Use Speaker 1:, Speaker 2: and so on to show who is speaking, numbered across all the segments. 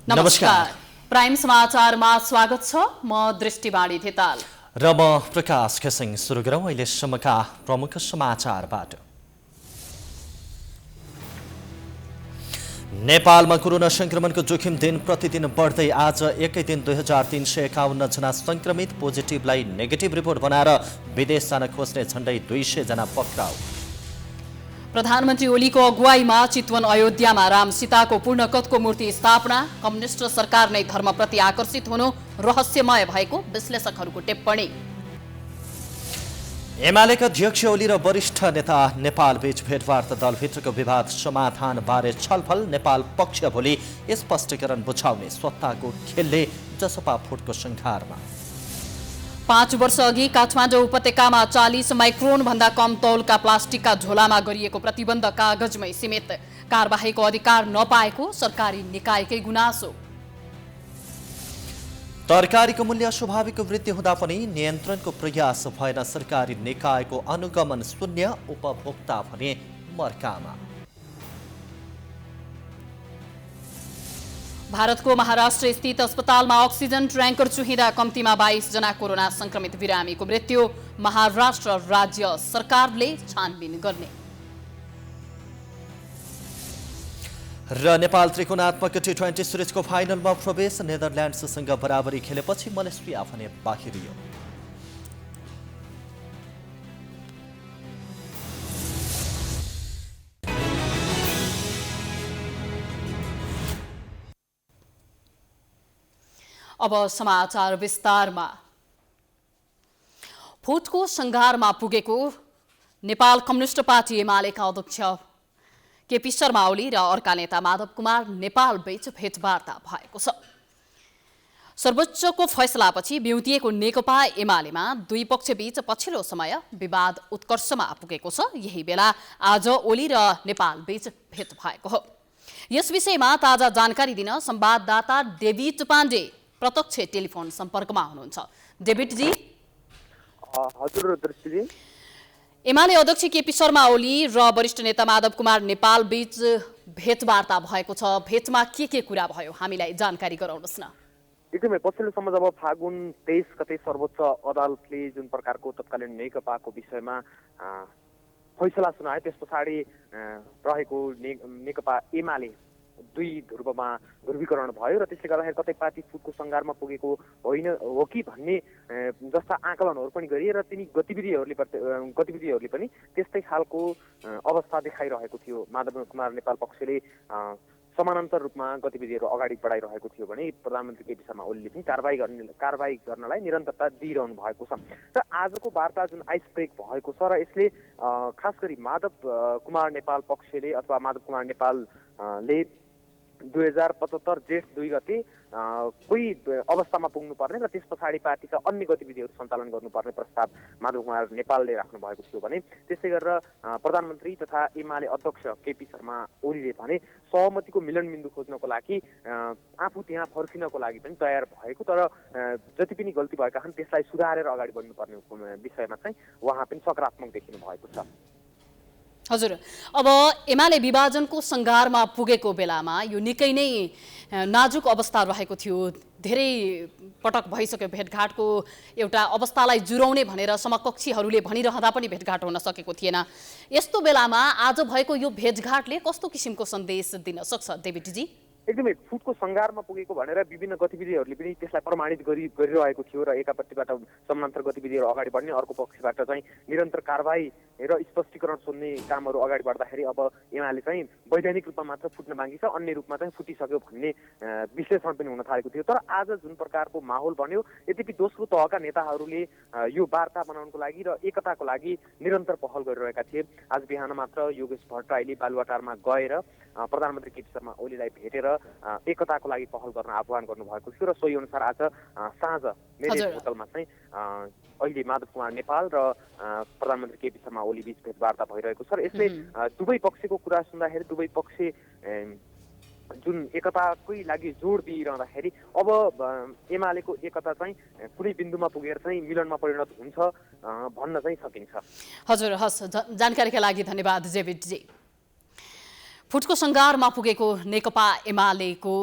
Speaker 1: नमस्कार। प्राइम समाचारमा स्वागत छ। म दृष्टिवाणी धिताल
Speaker 2: र म प्रकाश खसिङ। सुरु गरौँ अहिलेसम्मका प्रमुख समाचारबाट। नेपालमा कोरोना संक्रमणको जोखिम दिन प्रतिदिन बढ्दै आज एकै दिन 2351 जना संक्रमित। पोजिटिभलाई नेगेटिभ रिपोर्ट बनाएर विदेश जान खोज्ने झण्डै 200 जना पक्राउ।
Speaker 1: प्रधानमन्त्री ओलीको अगुवाईमा चितवन अयोध्यामा राम सीताको पूर्णकदको मूर्ति स्थापना। कम्युनिस्ट सरकार नै धर्मप्रति आकर्षित हुनु रहस्यमय भएको विश्लेषकहरूको टिप्पणी।
Speaker 2: एमालेका अध्यक्ष ओली र वरिष्ठ नेता नेपाल बीच भेटवार्ता। दलभित्रको विवाद समाधान बारे छलफल। नेपाल पक्ष भोलि स्पष्टीकरण बुझाउने। सत्ताको खेलले जसपा फुटको संघारमा।
Speaker 1: 5 वर्ष अघि काठमाडौँ उपत्यकामा 40 माइक्रोन भन्दा कम तौलका प्लास्टिकका झोलामा गरिएको प्रतिबन्ध कागजमै सीमित। कारबाहीको अधिकार नपाएको सरकारी निकायकै गुनासो।
Speaker 2: तरकारीको मूल्य स्वाभाविक वृद्धि हुँदा पनि नियन्त्रणको प्रयास भएन। सरकारी निकायको अनुगमन शून्य। उपभोक्ता भने मर्कामा।
Speaker 1: भारतको महाराष्ट्र स्थित अस्पतालमा अक्सिजन ट्याङ्कर चुहिँदा कम्तीमा 22 जना कोरोना संक्रमित बिरामीको मृत्यु। महाराष्ट्र राज्य सरकारले छानबिन गर्ने।
Speaker 2: र नेपाल त्रिकोणात्मक T20 सिरिजको फाइनलमा प्रवेश। नेदरल्यान्ड्ससँग बराबरी खेलेपछि मलेसिया भने बाहिरियो।
Speaker 1: अब समाचार विस्तारमा। फुटको संघारमा पुगेको नेपाल कम्युनिस्ट पार्टी एमालेका अध्यक्ष केपी शर्मा ओली र अर्का नेता माधव कुमार नेपाल बीच भेटवार्ता भएको छ। सर्वोच्चको फैसलापछि बिउतिएको नेकपा एमालेमा दुई पक्षबीच पछिल्लो समय विवाद उत्कर्षमा पुगेको छ। यही बेला आज ओली र नेपाल बीच भेट भएको हो। यस विषयमा ताजा जानकारी दिन संवाददाता डेभिड पाण्डे प्रत्यक्ष टेलिफोन सम्पर्कमा हुनुहुन्छ। डेभिड जी।
Speaker 3: हजुर दृष्टिजी।
Speaker 1: एमाले अध्यक्ष केपी शर्मा ओली र वरिष्ठ नेता माधव कुमार नेपाल बीच भेटवार्ता भएको छ। भेटमा के कुरा भयो हामीलाई जानकारी गराउनुहोस् न।
Speaker 3: एकदमै पछिल्लो समय जब फागुन 23 गते सर्वोच्च अदालतले जुन प्रकारको तत्कालीन नेकपाको विषयमा फैसला सुनाए, त्यस पछाडि रहेको नेकपा एमाले दुई ध्रुवमा ध्रुवीकरण भयो र त्यसले गर्दाखेरि कतै पार्टी फुटको संघारमा पुगेको होइन हो कि भन्ने जस्ता आकलनहरू पनि गरिए र तिनी गतिविधिहरूले पनि त्यस्तै खालको अवस्था देखाइरहेको थियो। माधव कुमार नेपाल पक्षले समानान्तर रूपमा गतिविधिहरू अगाडि बढाइरहेको थियो भने प्रधानमन्त्री केपी शर्मा ओलीले पनि कारबाही गर्नलाई निरन्तरता दिइरहनु भएको छ। र आजको वार्ता जुन आइस ब्रेक भएको छ र यसले खास गरी माधव कुमार नेपाल पक्षले अथवा माधव कुमार नेपालले 2075 जेठ 2 गते कोही अवस्थामा पुग्नुपर्ने र त्यस पछाडि पार्टीका अन्य गतिविधिहरू सञ्चालन गर्नुपर्ने प्रस्ताव माधव कुमार नेपालले राख्नु भएको थियो भने त्यसै गरेर प्रधानमन्त्री तथा एमाले अध्यक्ष केपी शर्मा ओलीले भने सहमतिको मिलनबिन्दु खोज्नको लागि आफू त्यहाँ फर्किनको लागि पनि तयार भएको, तर जति पनि गल्ती भएका छन् त्यसलाई सुधारेर अगाडि बढ्नुपर्ने विषयमा चाहिँ उहाँ पनि सकारात्मक देखिनु भएको छ।
Speaker 1: हजुर, अब एमाले विभाजनको संघारमा पुगेको बेलामा यो निकै नै नाजुक अवस्था रहेको थियो। धेरै पटक भइसक्यो भेटघाटको एउटा अवस्थालाई जुराउने भनेर समकक्षीहरूले भनिरहँदा पनि भेटघाट हुन सकेको थिएन। यस्तो बेलामा आज भएको यो भेटघाटले कस्तो किसिमको सन्देश दिन सक्छ डेभिडजी?
Speaker 3: एकदमै फुटको संघारमा पुगेको भनेर विभिन्न गतिविधिहरूले पनि त्यसलाई प्रमाणित गरिरहेको थियो र एकापट्टिबाट समानान्तर गतिविधिहरू अगाडि बढ्ने, अर्को पक्षबाट चाहिँ निरन्तर कारबाही र स्पष्टीकरण सुन्ने कामहरू अगाडि बढ्दाखेरि अब एमाले चाहिँ वैधानिक रूपमा मात्र फुट्न बाँकी छ, अन्य रूपमा चाहिँ फुटिसक्यो भन्ने विश्लेषण पनि हुन थालेको थियो। तर आज जुन प्रकारको माहौल बन्यो, यद्यपि दोस्रो तहका नेताहरूले यो वार्ता बनाउनको लागि र एकताको लागि निरन्तर पहल गरिरहेका थिए। आज बिहान मात्र योगेश भट्टराईले बालुवाटारमा गएर प्रधानमन्त्री केपी शर्मा ओलीलाई भेटेर एकताको लागि पहल गर्न आह्वान गर्नुभएको थियो र सोही अनुसार आज साँझ मेरिट होटलमा चाहिँ अहिले माधव कुमार नेपाल र प्रधानमन्त्री केपी शर्मा ओली बीच भेटवार्ता भइरहेको छ र यसले दुवै पक्षको कुरा सुन्दाखेरि दुवै पक्ष जुन एकताकै लागि जोड दिइरहँदाखेरि अब एमालेको एकता चाहिँ कुनै बिन्दुमा पुगेर चाहिँ मिलनमा परिणत हुन्छ भन्न चाहिँ सकिन्छ।
Speaker 1: हजुर, हस्, जानकारीका लागि धन्यवाद जेभिडजी। फुटको संघारमा पुगेको नेकपा एमालेको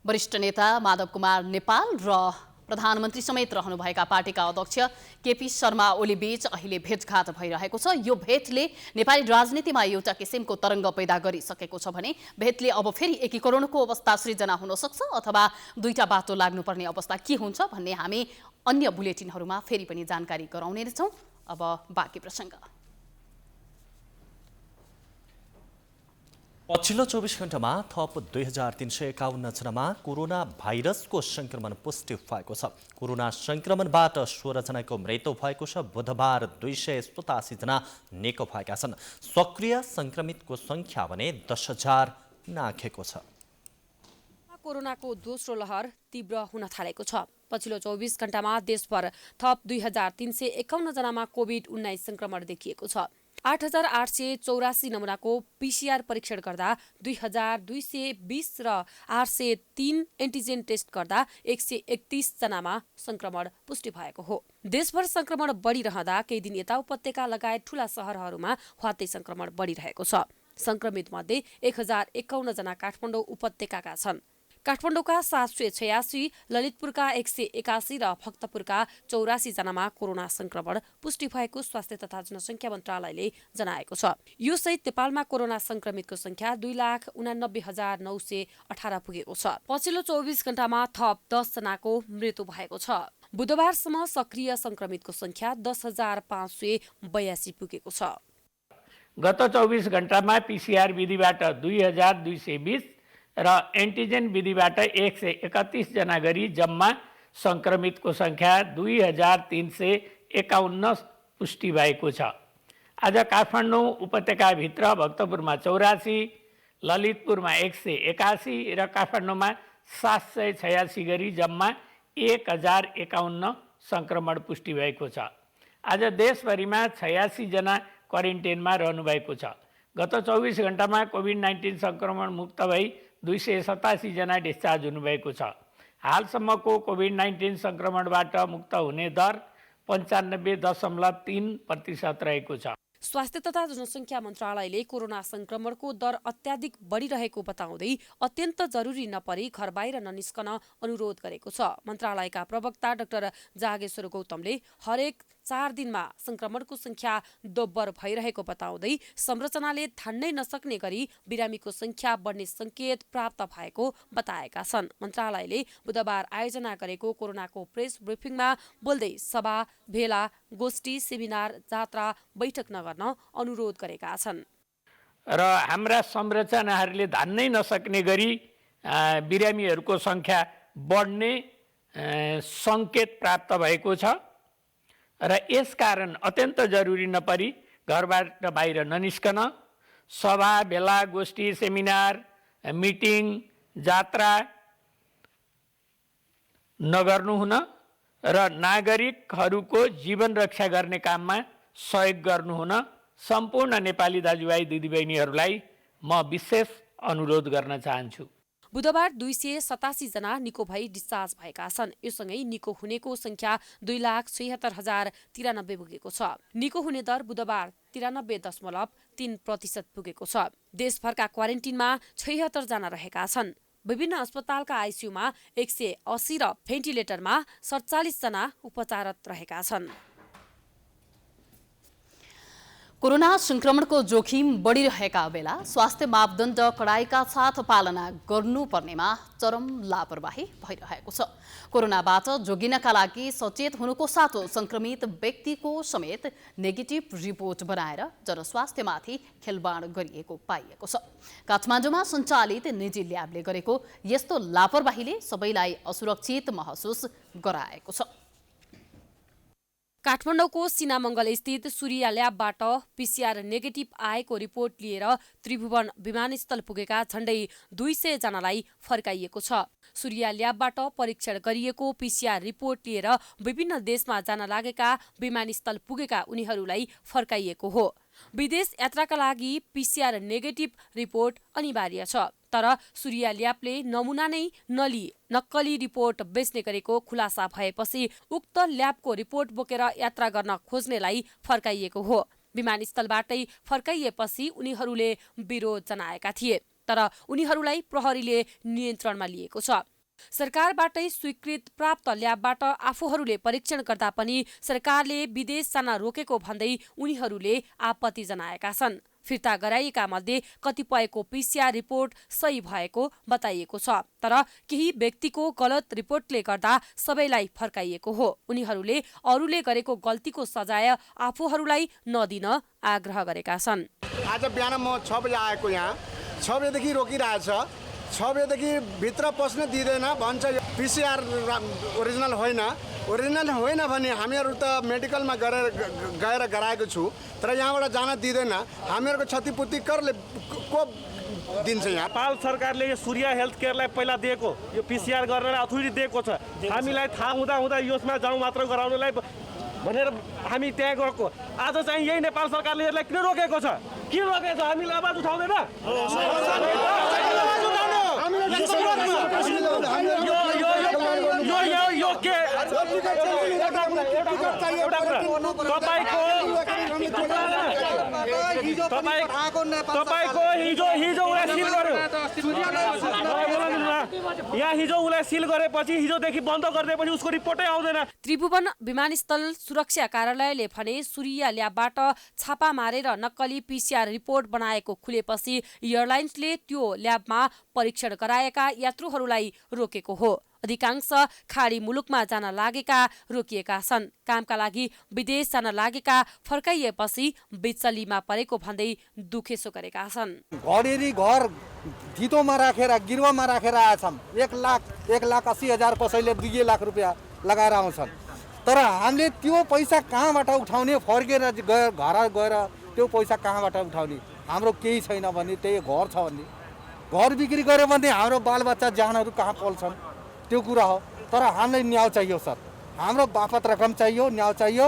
Speaker 1: वरिष्ठ नेता माधव कुमार नेपाल र प्रधानमन्त्री समेत रहनुभएका पार्टीका अध्यक्ष केपी शर्मा ओली बीच अहिले भेटघाट भइरहेको छ। यो भेटले नेपाली राजनीतिमा एउटा किसिमको तरङ्ग पैदा गरिसकेको छ भने भेटले अब फेरि एकीकरणको अवस्था सृजना हुन सक्छ अथवा दुईटा बाटो लाग्नुपर्ने अवस्था के हुन्छ भन्ने हामी अन्य बुलेटिनहरूमा फेरि पनि जानकारी गराउने छौँ। अब बाँकी प्रसङ्ग।
Speaker 2: पछिल्लो 24 घण्टामा थप 2351 जनामा कोरोना भाइरसको संक्रमण पुष्टि भएको छ। कोरोना संक्रमणबाट 16 जनाको मृत्यु भएको छ। बुधबार 287 जना निको भएका छन्। सक्रिय संक्रमितको संख्या भने 10,000 नाघेको छ।
Speaker 4: कोरोनाको दोस्रो लहर तीव्र हुन थालेको छ। पछिल्लो 24 घण्टामा देशभर थप 2351 जनामा कोभिड-19 संक्रमण देखिएको छ। 8,884 नमुनाको पीसीआर परीक्षण गर्दा 2,220 र 803 एन्टिजेन टेस्ट गर्दा 131 जनामा संक्रमण पुष्टि भएको हो। देशभर संक्रमण बढिरहँदा केही दिन यता उपत्यका लगायत ठूला शहरहरूमा ह्वात्तै संक्रमण बढिरहेको छ। संक्रमित मध्ये 1,051 जना काठमाडौँ उपत्यकाका छन्। काठमाडौँका 786, ललितपुरका 181 र भक्तपुरका 84 जनामा कोरोना संक्रमण पुष्टि भएको स्वास्थ्य तथा जनसङ्ख्या मन्त्रालयले जनाएको छ। यो सहित नेपालमा कोरोना संक्रमितको संख्या 2,89,918 पुगेको छ। पछिल्लो 24 घण्टामा थप 10 जनाको मृत्यु भएको छ। बुधबारसम्म सक्रिय संक्रमितको संख्या 10,582 पुगेको छ।
Speaker 5: गत 24 घण्टामा पीसीआर विधिबाट 2,220 र एन्टिजेन विधिबाट 131 जना गरी जम्मा संक्रमितको संख्या 2,351 पुष्टि भएको छ। आज काठमाडौँ उपत्यकाभित्र भक्तपुरमा 84, ललितपुरमा 181 र काठमाडौँमा 786 गरी जम्मा 1,051 संक्रमण पुष्टि भएको छ। आज देशभरिमा 86 जना क्वारेन्टाइनमा रहनुभएको छ। गत 24 घण्टामा कोभिड-19 संक्रमण मुक्त भई 287 जना डिस्चार्ज हुनुभएको छ। हालसम्मको कोभिड-19 संक्रमणबाट मुक्त हुने दर 95.3% रहेको छ।
Speaker 4: स्वास्थ्य तथा जनसङ्ख्या मन्त्रालयले कोरोना संक्रमणको दर अत्याधिक बढिरहेको बताउँदै अत्यन्त जरुरी नपरी घर बाहिर ननिस्कन अनुरोध गरेको छ। मन्त्रालयका प्रवक्ता डाक्टर जागेश्वर गौतमले हरेक 4 दिनमा संक्रमणको संख्या दोब्बर भइरहेको बताउँदै संरचनाले धान्नै नसक्ने गरी बिरामीको संख्या बढ्ने संकेत प्राप्त भएको बताएका छन्। मन्त्रालयले बुधबार आयोजना गरेको कोरोनाको प्रेस ब्रिफिङमा बोल्दै सभा, भेला, गोष्ठी, सेमिनार, जात्रा, बैठक नगर्न अनुरोध गरेका छन्।
Speaker 5: र हाम्रा संरचनाहरूले धान्नै नसक्ने गरी बिरामीहरूको संख्या बढ्ने संकेत प्राप्त भएको छ र यसकारण अत्यन्त जरुरी नपरी घरबाट बाहिर ननिस्कन, सभा, भेला, गोष्ठी, सेमिनार, मिटिङ, जात्रा नगर्नुहुन र नागरिकहरूको जीवन रक्षा गर्ने काममा सहयोग गर्नुहुन सम्पूर्ण नेपाली दाजुभाइ दिदीबहिनीहरूलाई म विशेष अनुरोध गर्न चाहन्छु।
Speaker 4: बुधबार 287 जना निको भई डिस्चार्ज भएका छन्। योसँगै निको हुनेको संख्या 2,76,093 पुगेको छ। निको हुने दर बुधबार 93.3% पुगेको छ। देशभरका क्वारेन्टिनमा 76 जना रहेका छन्। विभिन्न अस्पतालका आइसियूमा 180 र भेन्टिलेटरमा 47 जना उपचाररत रहेका छन्।
Speaker 1: कोरोना संक्रमणको जोखिम बढिरहेका बेला स्वास्थ्य मापदण्ड कडाइका साथ पालना गर्नुपर्नेमा चरम लापरवाही भइरहेको छ। कोरोनाबाट जोगिनका लागि सचेत हुनुको साथो संक्रमित व्यक्तिको समेत नेगेटिभ रिपोर्ट बनाएर जनस्वास्थ्यमाथि खेलबाड गरिएको पाइएको छ। काठमाडौँमा सञ्चालित निजी ल्याबले गरेको यस्तो लापरवाहीले सबैलाई असुरक्षित महसुस गराएको छ।
Speaker 4: काठमाडौँको सिनामङ्गल स्थित सूर्य ल्याबबाट पीसीआर नेगेटिभ आएको रिपोर्ट लिएर त्रिभुवन विमानस्थल पुगेका झण्डै 200 जनालाई फर्काइएको छ। सूर्य ल्याबबाट परीक्षण गरिएको पीसीआर रिपोर्ट लिएर विभिन्न देशमा जान लागेका विमानस्थल पुगेका उनीहरूलाई फर्काइएको हो। विदेश यात्राका लागि पीसीआर नेगेटिभ रिपोर्ट अनिवार्य छ, तर सूर्य ल्याबले नमुना नै नलिई नक्कली रिपोर्ट बेच्ने गरेको खुलासा भएपछि उक्त ल्याबको रिपोर्ट बोकेर यात्रा गर्न खोज्नेलाई फर्काइएको हो। विमानस्थलबाटै फर्काइएपछि उनीहरूले विरोध जनाएका थिए। तर उनीहरूलाई प्रहरीले नियन्त्रणमा लिएको छ। सरकारबाटै स्वीकृत प्राप्त ल्याबबाट आफूहरूले परीक्षण गर्दा पनि सरकारले विदेश जान रोकेको भन्दै उनीहरूले आपत्ति जनाएका छन्। फिर्ता गराइएका मध्ये कतिपयको PCR रिपोर्ट सही भएको बताइएको छ, तर केही व्यक्तिको गलत रिपोर्टले गर्दा सबैलाई फर्काइएको हो। उनीहरूले अरूले गरेको गल्तीको सजाय आफूहरूलाई नदिन आग्रह गरेका छन्।
Speaker 6: आज बिहान म 6 बजे आएको, यहाँ 6 बजेदेखि रोकिरहेछ। 6 बजेदेखि भित्र पस्न दिँदैन भन्छ। PCR ओरिजिनल होइन। ओरिजिनल होइन भने हामीहरू त मेडिकलमा गएर गराएको छु, तर यहाँबाट जान दिँदैन। हामीहरूको क्षतिपूर्ति को दिन्छ? यहाँ
Speaker 7: नेपाल सरकारले यो सूर्य हेल्थ केयरलाई पहिला दिएको यो PCR गर्नलाई अथोरिटी दिएको छ। हामीलाई थाहा हुँदा यसमा जाउँ मात्र गराउनलाई भनेर हामी त्यहाँ गएको। आज चाहिँ यही नेपाल सरकारले यसलाई किन रोकेको छ? किन रोकेको छ? हामीले आवाज उठाउँदैन? हिजो उसलाई सिल गरेपछि, हिजोदेखि बन्द गरिदिएपछि उसको रिपोर्टै आउँदैन।
Speaker 4: त्रिभुवन विमानस्थल सुरक्षा कार्यालयले भने सूर्य ल्याबबाट छापा मारेर नक्कली PCR रिपोर्ट बनाएको खुलेपछि एयरलाइन्सले त्यो ल्याबमा परीक्षण गराएका यात्रुहरूलाई रोकेको हो। अधिकांश खाडी मुलुकमा जान लागेका रोकिएका छन्। कामका लागि विदेश जान लागेका फर्काइएपछि बिचलीमा परेको भन्दै दुखेसो गरेका छन्।
Speaker 8: घडेरी घर धितोमा राखेर गिरुवामा राखेर आएछन्। 1,80,000 कसैले 2 लाख रुपियाँ लगाएर आउँछन्। तर हामीले त्यो पैसा कहाँबाट उठाउने? फर्केर घर गएर त्यो पैसा कहाँबाट उठाउने? हाम्रो केही छैन भने त्यही घर छ भने घर बिक्री गऱ्यो भने हाम्रो बालबच्चा ज्यानहरू कहाँ पल्छन्? त्यो कुरा हो। तर हामीलाई न्याय चाहियो सर। हाम्रो बापत रकम चाहियो, न्याय चाहियो,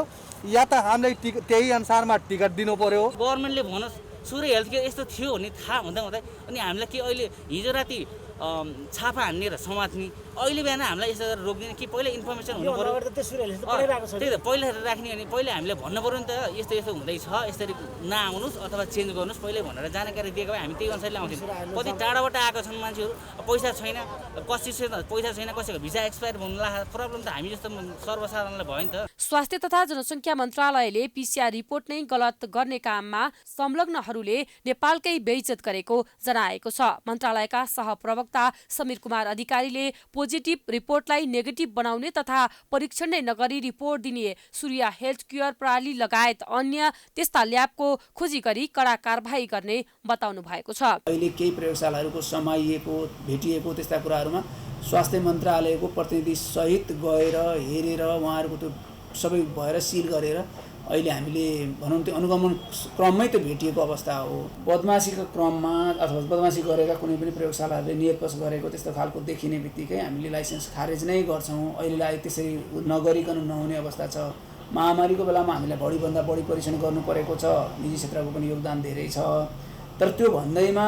Speaker 8: या त हामीलाई त्यही अनुसारमा टिकट दिनु पर्यो।
Speaker 9: गभर्मेन्टले भनोस् सूर्य हेल्थ केयर यस्तो थियो भने थाहा हुँदा अनि हामीलाई के अहिले हिजो राति छापा हान्ने र समात्ने, अहिले बिहान हामीलाई यसो गरेर रोक्दिने कि पहिला इन्फर्मेसन हुनु पर्यो। त्यही त पहिला राख्ने अनि पहिला हामीले भन्नु पर्यो नि त, यस्तो यस्तो हुँदैछ, यसरी नआउनुहोस् अथवा चेन्ज गर्नुहोस् पहिल्यै भनेर जानकारी दिएको भए हामी त्यही अनुसारले आउँथ्यौँ। कति टाढाबाट आएको छन् मान्छेहरू, पैसा छैन, पैसा छैन, कसैको भिसा एक्सपायर हुनु लाग्छ। प्रब्लम त हामी जस्तो सर्वसाधारणलाई भयो नि त।
Speaker 4: स्वास्थ्य तथा जनसङ्ख्या मन्त्रालयले PCR रिपोर्ट नै गलत गर्ने काममा संलग्नहरूले नेपालकै बेइज्जत गरेको जनाएको छ। मन्त्रालयका सहप्रवक्ता समीर कुमार अधिकारीले पोजिटिभ रिपोर्टलाई नेगेटिभ बनाउने तथा परीक्षण नै नगरी रिपोर्ट दिने सूर्य हेल्थ केयर प्रणाली लगायत अन्य त्यस्ता ल्याबको खोजी गरी कडा कारबाही गर्ने बताउनु भएको छ।
Speaker 10: अहिले केही प्रयोगशालाहरूको समाइएको भेटिएको त्यस्ता कुराहरूमा स्वास्थ्य मन्त्रालयको प्रतिनिधि सहित गएर हेरेर उहाँहरूको त्यो सबै भएर सिल गरेर अहिले हामीले भनौँ त्यो अनुगमन क्रममै त भेटिएको अवस्था हो। बदमासीको क्रममा अथवा बदमासी गरेका कुनै पनि प्रयोगशालाहरूले नियतपस गरेको त्यस्तो खालको देखिने बित्तिकै हामीले लाइसेन्स खारेज नै गर्छौँ। अहिलेलाई त्यसरी नगरिकन नहुने अवस्था छ। महामारीको बेलामा हामीलाई बढीभन्दा बढी परीक्षण गर्नु परेको छ। निजी क्षेत्रको पनि योगदान धेरै छ। तर त्यो भन्दैमा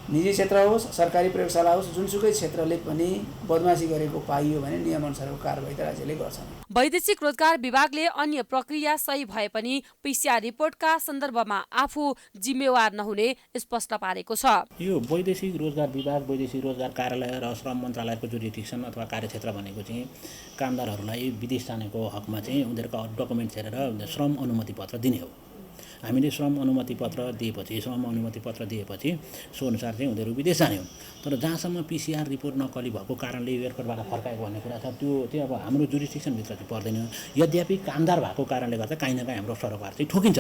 Speaker 10: निजी क्षेत्र होस् सरकारी प्रयोगशाला होस् जुनसुकै क्षेत्रले पनि बदमासी गरेको पाइयो भने नियमअनुसारको कारबाही त राज्यले गर्छ।
Speaker 4: वैदेशिक रोजगार विभागले अन्य प्रक्रिया सही भए पनि PCR रिपोर्टका सन्दर्भमा आफू जिम्मेवार नहुने स्पष्ट पारेको छ।
Speaker 11: यो वैदेशिक रोजगार विभाग, वैदेशिक रोजगार कार्यालय र श्रम मन्त्रालयको जुरिडिक्सन अथवा कार्यक्षेत्र भनेको चाहिँ कामदारहरूलाई विदेश जानेको हकमा चाहिँ उनीहरूको डकुमेन्ट हेरेर श्रम अनुमति पत्र दिने हो। हामीले श्रम अनुमति पत्र दिएपछि सो अनुसार चाहिँ उनीहरू विदेश जाने हुन्। तर जहाँसम्म PCR रिपोर्ट नक्कली भएको कारणले एयरपोर्टबाट फर्काएको भन्ने कुरा छ त्यो चाहिँ अब हाम्रो जुरिस्डिक्सनभित्र चाहिँ पर्दैन। यद्यपि कामदार भएको कारणले गर्दा काहीँ न काहीँ हाम्रो सरोकार चाहिँ ठोकिन्छ।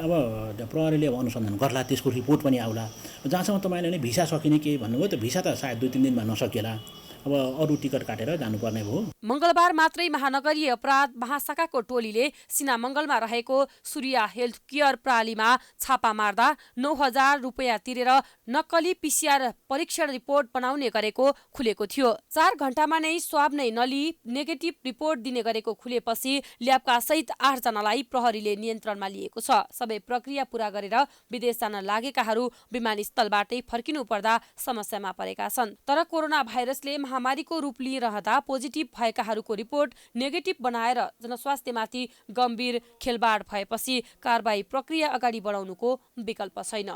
Speaker 11: अब प्रहरीले अब अनुसन्धान गर्ला, त्यसको रिपोर्ट पनि आउला। जहाँसम्म तपाईँले नै भिसा सकिने के भन्नुभयो, त्यो भिसा त सायद 2-3 दिनमा नसकिएला। अब अरू टिकट काटेर जानुपर्ने भयो।
Speaker 4: मंगलबार मात्रै महानगरीय अपराध महाशाखाको टोलीले सिनामंगलमा रहेको सूर्य हेल्थ केयर प्रणालीमा छापा मार्दा 9,000 रुपियाँ तिरेर नक्कली PCR परीक्षण रिपोर्ट बनाउने गरेको खुलेको थियो। 4 घण्टामा नै स्वाब नै नलिई नेगेटिभ रिपोर्ट दिने गरेको खुलेपछि ल्याबका सहित 8 जनालाई प्रहरीले नियन्त्रणमा लिएको छ। सबै प्रक्रिया पूरा गरेर विदेश जान लागेकाहरू विमानस्थलबाटै फर्किनु पर्दा समस्यामा परेका छन्। तर कोरोना भाइरसले महामारीको रूप लिइरहँदा पोजिटिभ भएकाहरूको रिपोर्ट नेगेटिभ बनाएर जनस्वास्थ्यमाथि गम्भीर खेलबाड भएपछि कारबाही प्रक्रिया अगाडि बढाउनुको विकल्प छैन।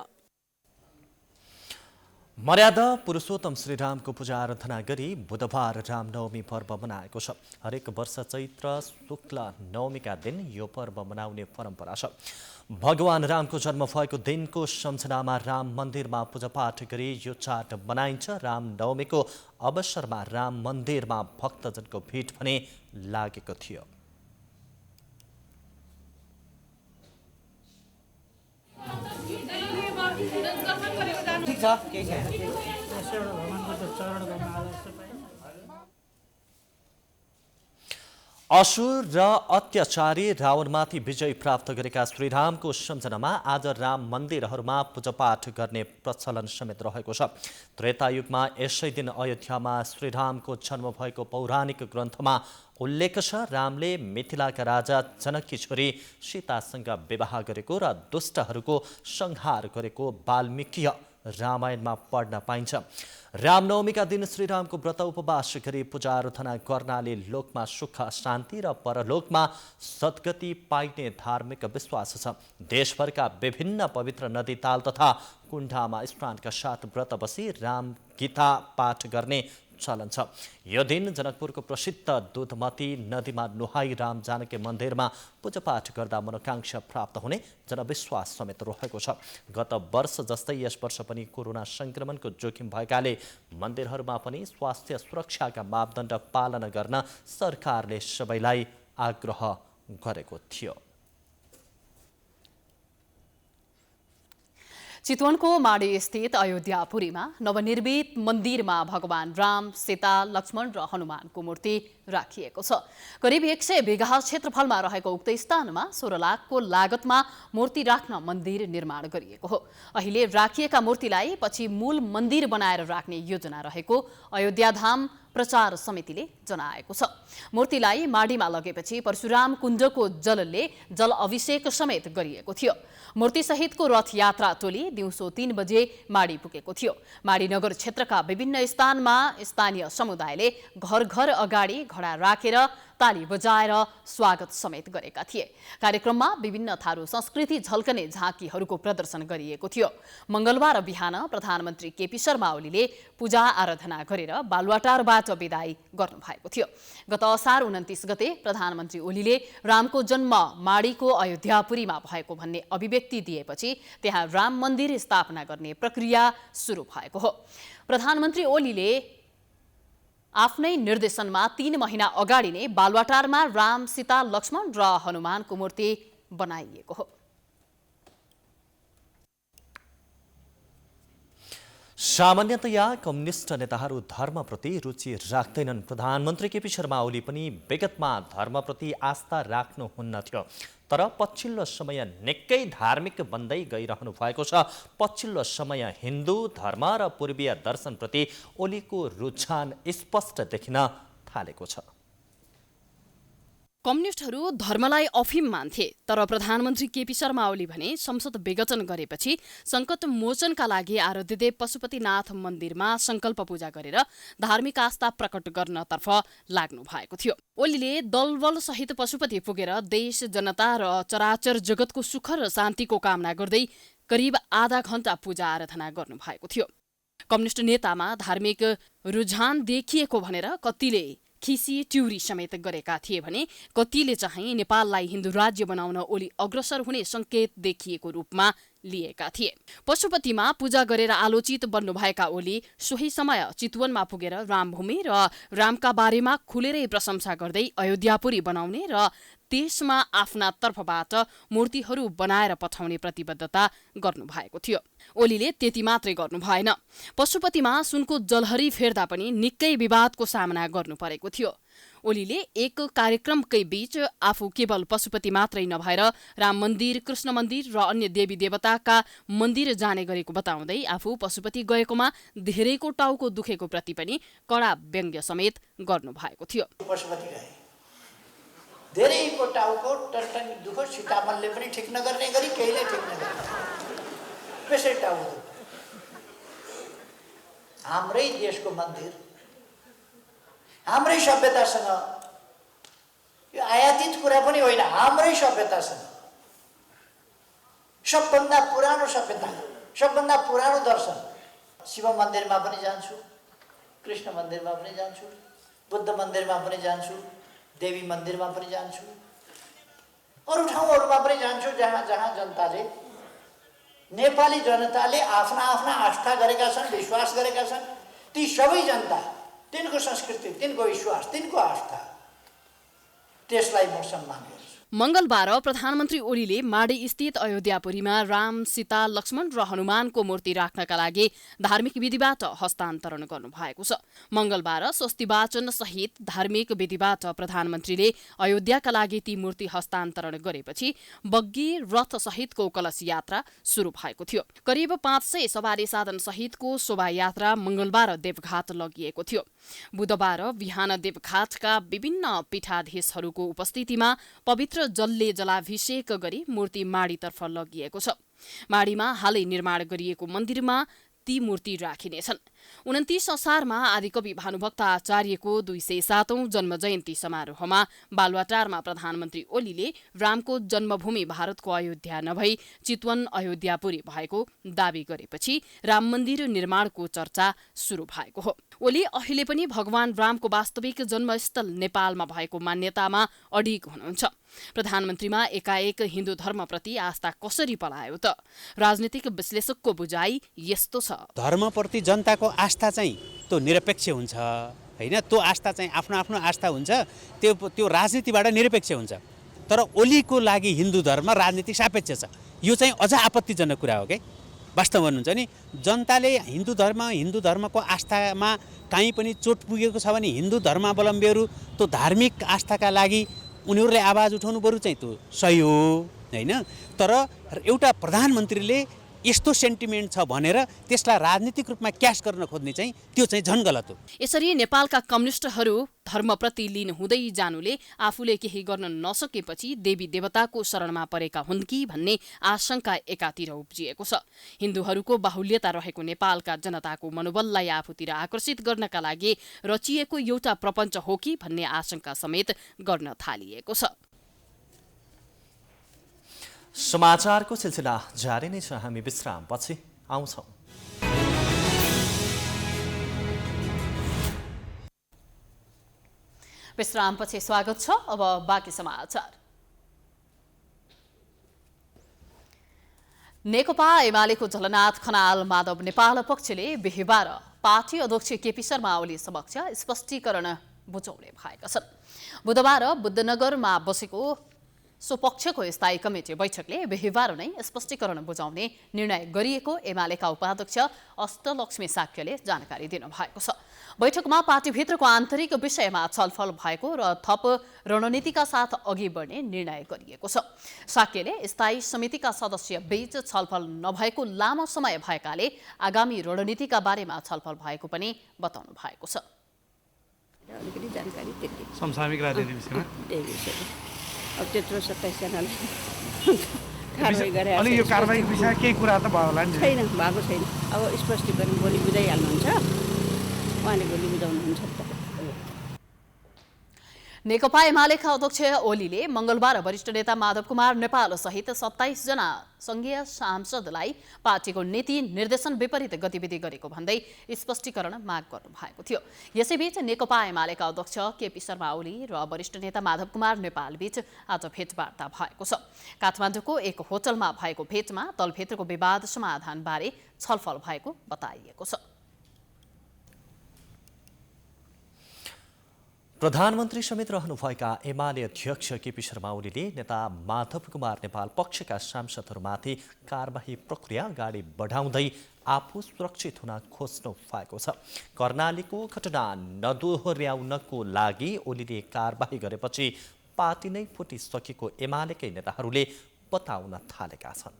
Speaker 2: मर्यादा पुरुषोत्तम श्रीरामको पूजा आराधना गरी बुधबार रामनवमी पर्व मनाएको छ। हरेक वर्ष चैत्र शुक्ल नवमीका दिन यो पर्व मनाउने परम्परा छ। भगवान रामको जन्म भएको दिनको सम्झनामा राम मन्दिरमा पूजापाठ गरी यो चाड मनाइन्छ। रामनवमीको अवसरमा राम मन्दिरमा भक्तजनको भिड भने लागेको थियो। असुर र अत्याचारी रावणमाथि विजय प्राप्त गरेका श्रीरामको सम्झनामा आज राम मन्दिरहरूमा पूजापाठ गर्ने प्रचलन समेत रहेको छ। त्रेतायुगमा यसै दिन अयोध्यामा श्रीरामको जन्म भएको पौराणिक ग्रन्थमा उल्लेख छ। रामले मिथिलाका राजा जनककी छोरी सीतासँग विवाह गरेको र दुष्टहरूको संहार गरेको वाल्मीकीय रामायणमा पढ्न पाइन्छ। रामनवमीका दिन श्रीरामको व्रत उपवास गरी पूजा आराधना गर्नाले लोकमा सुख शान्ति र परलोकमा सद्गति पाइने धार्मिक विश्वास छ। देशभरका विभिन्न पवित्र नदी ताल तथा कुण्डामा स्नानका साथ व्रत बसी राम गीता पाठ गर्ने चलन छ। यो दिन जनकपुरको प्रसिद्ध दुधमती नदीमा नुहाई राम जानकी मन्दिरमा पूजापाठ गर्दा मनोकांक्षा प्राप्त हुने जनविश्वास समेत रहेको छ। गत वर्ष जस्तै यस वर्ष पनि कोरोना संक्रमणको जोखिम भएकाले मन्दिरहरूमा पनि स्वास्थ्य सुरक्षाका मापदण्ड पालना गर्न सरकारले सबैलाई आग्रह गरेको थियो।
Speaker 1: चितवनको माडी स्थित अयोध्यापुरीमा नवनिर्मित मन्दिरमा भगवान राम, सीता, लक्ष्मण र हनुमानको मूर्ति राखिएको छ। करिब 100 बिघा क्षेत्रफलमा रहेको उक्त स्थानमा 16 लाखको लागतमा मूर्ति राख्न मन्दिर निर्माण गरिएको हो। अहिले राखिएका मूर्तिलाई पछि मूल मन्दिर बनाएर राख्ने योजना रहेको अयोध्याधाम प्रचार समितिले जनाएको छ। मूर्तिलाई माडीमा लगेपछि परशुराम कुण्डको जलले जल अभिषेक समेत गरिएको थियो। मूर्तिसहितको रथ यात्रा टोली दिउँसो 3 बजे माडी पुगेको थियो। माडी नगर क्षेत्रका विभिन्न स्थानमा स्थानीय समुदायले घर घर अगाडि घोडा राखेर ताली बजाएर स्वागत समेत गरेका थिए। कार्यक्रममा विभिन्न थारू संस्कृति झल्कने झाँकीहरूको प्रदर्शन गरिएको थियो। मंगलबार बिहान प्रधानमन्त्री केपी शर्मा ओलीले पूजा आराधना गरेर बालुवाटारबाट विदाई गर्नुभएको थियो। गत असार 29 गते प्रधानमन्त्री ओलीले रामको जन्म माडीको अयोध्यापुरीमा भएको भन्ने अभिव्यक्ति दिएपछि त्यहाँ राम मन्दिर स्थापना गर्ने प्रक्रिया सुरु भएको हो। प्रधानमन्त्री ओलीले आफ्नै निर्देशनमा 3 महिना अगाडि नै बालुवाटारमा राम, सीता, लक्ष्मण र हनुमानको मूर्ति बनाइएको हो।
Speaker 2: सामान्यतया कम्युनिस्ट नेताहरू धर्मप्रति रुचि राख्दैनन्। प्रधानमन्त्री केपी शर्मा ओली पनि विगतमा धर्मप्रति आस्था राख्नुहुन्न थियो, तर पछिल्लो समय निकै धार्मिक बन्दै गइरहनु भएको छ। पछिल्लो समय हिन्दू धर्म र पूर्वीय दर्शनप्रति ओलीको रुझान स्पष्ट देखिन थालेको छ।
Speaker 1: कम्युनिस्टहरू धर्मलाई अफिम मान्थे, तर प्रधानमन्त्री केपी शर्मा ओली भने संसद विघटन गरेपछि संकट मोचनका लागि आराध्यदेव पशुपतिनाथ मन्दिरमा संकल्प पूजा गरेर धार्मिक आस्था प्रकट गर्नतर्फ लाग्नु भएको थियो। ओलीले दलबल सहित पशुपति पुगेर देश, जनता र चराचर जगतको सुख र शान्तिको कामना गर्दै करिब आधा घण्टा पूजा आराधना गर्नु भएको थियो। कम्युनिस्ट नेतामा धार्मिक रुझान देखिएको भनेर कतिले खिसी ट्युरी समेत गरेका थिए भने कतिले चाहिँ नेपाललाई हिन्दू राज्य बनाउन ओली अग्रसर हुने संकेत देखिएको रूपमा लिएका थिए। पशुपतिमा पूजा गरेर आलोचित बन्नुभएका ओली सोही समय चितवनमा पुगेर रामभूमि र रामका बारेमा खुलेरै प्रशंसा गर्दै अयोध्यापुरी बनाउने र देशमा आफ्ना तर्फबाट मूर्तिहरू बनाएर पठाउने प्रतिबद्धता गर्नुभएको थियो। ओलीले त्यति मात्रै गर्नु भएन, पशुपतिमा सुनको जलहरी फेर्दा पनि निकै विवादको सामना गर्नु परेको थियो। ओलीले एक कार्यक्रमकै बीच आफू केवल पशुपति मात्रै नभएर राम मन्दिर, कृष्ण मन्दिर र अन्य देवी देवताका मन्दिर जाने गरेको बताउँदै आफू पशुपति गएकोमा धेरैको टाउको दुखेको प्रति पनि कडा व्यङ्ग्य समेत गर्नु भएको थियो।
Speaker 12: धेरैको टाउको टर्टनी दुखो, सीतामनले पनि ठिक नगर्ने गरी केहीले ठिक नगर्ने त्यसै टाउको दुख। हाम्रै देशको मन्दिर हाम्रै सभ्यतासँग, यो आयातित कुरा पनि होइन, हाम्रै सभ्यतासँग, सबभन्दा पुरानो सभ्यता, सबभन्दा पुरानो दर्शन शिव मन्दिरमा पनि जान्छु, कृष्ण मन्दिरमा पनि जान्छु, बुद्ध मन्दिरमा पनि जान्छु, देवी मन्दिरमा पनि जान्छु, अरू ठाउँहरूमा पनि जान्छु जहाँ जहाँ जनताले नेपाली जनताले आफ्ना आफ्ना आस्था गरेका छन्, विश्वास गरेका छन्। ती सबै जनता, तिनको संस्कृति, तिनको विश्वास, तिनको आस्था, त्यसलाई म सम्मान गर्छु।
Speaker 1: मंगलबार प्रधानमन्त्री ओलीले माडी स्थित अयोध्यापुरीमा राम, सीता, लक्ष्मण र हनुमानको मूर्ति राख्नका लागि धार्मिक विधिबाट हस्तान्तरण गर्नुभएको छ। मंगलबार स्वस्ति वाचन सहित धार्मिक विधिबाट प्रधानमन्त्रीले अयोध्याका लागि ती मूर्ति हस्तान्तरण गरेपछि बग्गी रथ सहितको कलश यात्रा शुरू भएको थियो। करिब 500 सवारी साधन सहितको शोभायात्रा मंगलबार देवघाट लगिएको थियो। बुधबार बिहान देवघाटका विभिन्न पीठाधीशहरूको उपस्थितिमा पवित्र जलले जलाभिषेक गरी मूर्ति माडीतर्फ लगिएको छ। माडीमा हालै निर्माण गरिएको मन्दिरमा ती मूर्ति राखिनेछन्। 29 असारमा आदिकवि भानुभक्त आचार्यको 207औं जन्म जयन्ती समारोहमा बालुवाटारमा प्रधानमन्त्री ओलीले रामको जन्मभूमि भारतको अयोध्या नभई चितवन अयोध्यापुरी भएको दावी गरेपछि राम मन्दिर निर्माणको चर्चा शुरू भएको हो। ओली अहिले पनि भगवान रामको वास्तविक जन्मस्थल नेपालमा भएको मान्यतामा अडिग हुनुहुन्छ। प्रधानमन्त्रीमा एकाएक हिन्दू धर्मप्रति आस्था कसरी पलायो त? राजनीतिक विश्लेषकको बुझाइ यस्तो छ।
Speaker 13: धर्मप्रति जनताको आस्था चाहिँ त्यो निरपेक्ष हुन्छ हैन, त्यो आस्था चाहिँ आफ्नो आफ्नो आस्था हुन्छ, त्यो राजनीतिबाट निरपेक्ष हुन्छ। तर ओलीको लागि हिन्दू धर्म राजनीतिक सापेक्ष छ। यो चाहिँ अझ आपत्तिजनक कुरा हो के। वास्तवमा हुन्छ नि, जनताले हिन्दू धर्मको आस्थामा कहीँ पनि चोट पुगेको छ भने हिन्दू धर्मावलम्बीहरू त्यो धार्मिक आस्थाका लागि उनीहरूले आवाज उठाउनु बरु चाहिँ त्यो सही हो हैन। तर एउटा प्रधानमन्त्रीले यस्तो सेन्टिमेन्ट छ भनेर त्यसलाई राजनीतिक रूपमा क्यास गर्न खोज्ने चाहिँ त्यो चाहिँ झन गलत हो।
Speaker 1: यसरी नेपालका कम्युनिस्टहरू धर्मप्रति लीन हुँदै जानुले आफूले केही गर्न नसकेपछि देवी देवताको शरणमा परेका हुन् कि भन्ने आशंका एकातिर उब्जिएको छ। हिन्दूहरूको बाहुल्यता रहेको नेपालका जनताको मनोबललाई आफूतिर आकर्षित गर्नका लागि रचिएको एउटा प्रपञ्च हो कि भन्ने आशंका समेत गर्न थालिएको छ।
Speaker 2: समाचारको सिलसिला जारी नै छ। हामी विश्रामपछि आउँछौँ।
Speaker 1: विश्रामपछि स्वागत छ। अब बाँकी समाचार। नेकपा एमालेको झलनाथ खनाल माधव नेपाल पक्षले बिहिबार पार्टी अध्यक्ष केपी शर्मा ओली समक्ष स्पष्टीकरण बुझाउने भएका छन्। बुधबार बुद्धनगरमा बसेको सो पक्षको स्थायी कमिटी बैठकले बिहिबार नै स्पष्टीकरण बुझाउने निर्णय गरिएको एमालेका उपाध्यक्ष अष्टलक्ष्मी साक्यले जानकारी दिनुभएको छ। बैठकमा पार्टीभित्रको आन्तरिक विषयमा छलफल भएको र थप रणनीतिका साथ अघि बढ्ने निर्णय गरिएको छ। साक्यले स्थायी समितिका सदस्य बीच छलफल नभएको लामो समय भएकाले आगामी रणनीतिका बारेमा छलफल भएको पनि बताउनु भएको छ।
Speaker 14: अलिकति जानकारी त्यति
Speaker 15: समसामयिक राजनीति विषयमा
Speaker 14: अब त्यत्रो 27 जनाले कारबाही गरे
Speaker 15: अनि यो कारबाही विषय केही कुरा त भयो होला नि?
Speaker 14: छैन, भएको छैन। अब स्पष्टीकरण भोलि बुझाइहाल्नुहुन्छ, उहाँले भोलि बुझाउनुहुन्छ त।
Speaker 1: नेकपा एमालेका अध्यक्ष ओलीले मंगलबार वरिष्ठ नेता माधव कुमार नेपाल सहित 27 जना संघीय सांसदलाई पार्टीको नीति निर्देशन विपरीत गतिविधि गरेको भन्दै स्पष्टीकरण माग गर्नु भएको थियो। यसैबीच नेकपा एमालेका अध्यक्ष केपी शर्मा ओली र वरिष्ठ नेता माधव कुमार नेपाल बीच आज भेटवार्ता भएको छ। काठमाडौँको एक होटलमा भएको भेटमा दलभित्रको विवाद समाधान बारे छलफल भएको बताइएको छ।
Speaker 2: प्रधानमन्त्री समेत रहनुभएका एमाले अध्यक्ष केपी शर्मा ओलीले नेता माधव कुमार नेपाल पक्षका सांसदहरूमाथि कारबाही प्रक्रिया अगाडि बढाउँदै आफू सुरक्षित हुन खोज्नु भएको छ। कर्णालीको घटना नदोहोर्याउनको लागि ओलीले कारबाही गरेपछि पार्टी नै फुटिसकेको एमालेकै नेताहरूले बताउन थालेका छन्।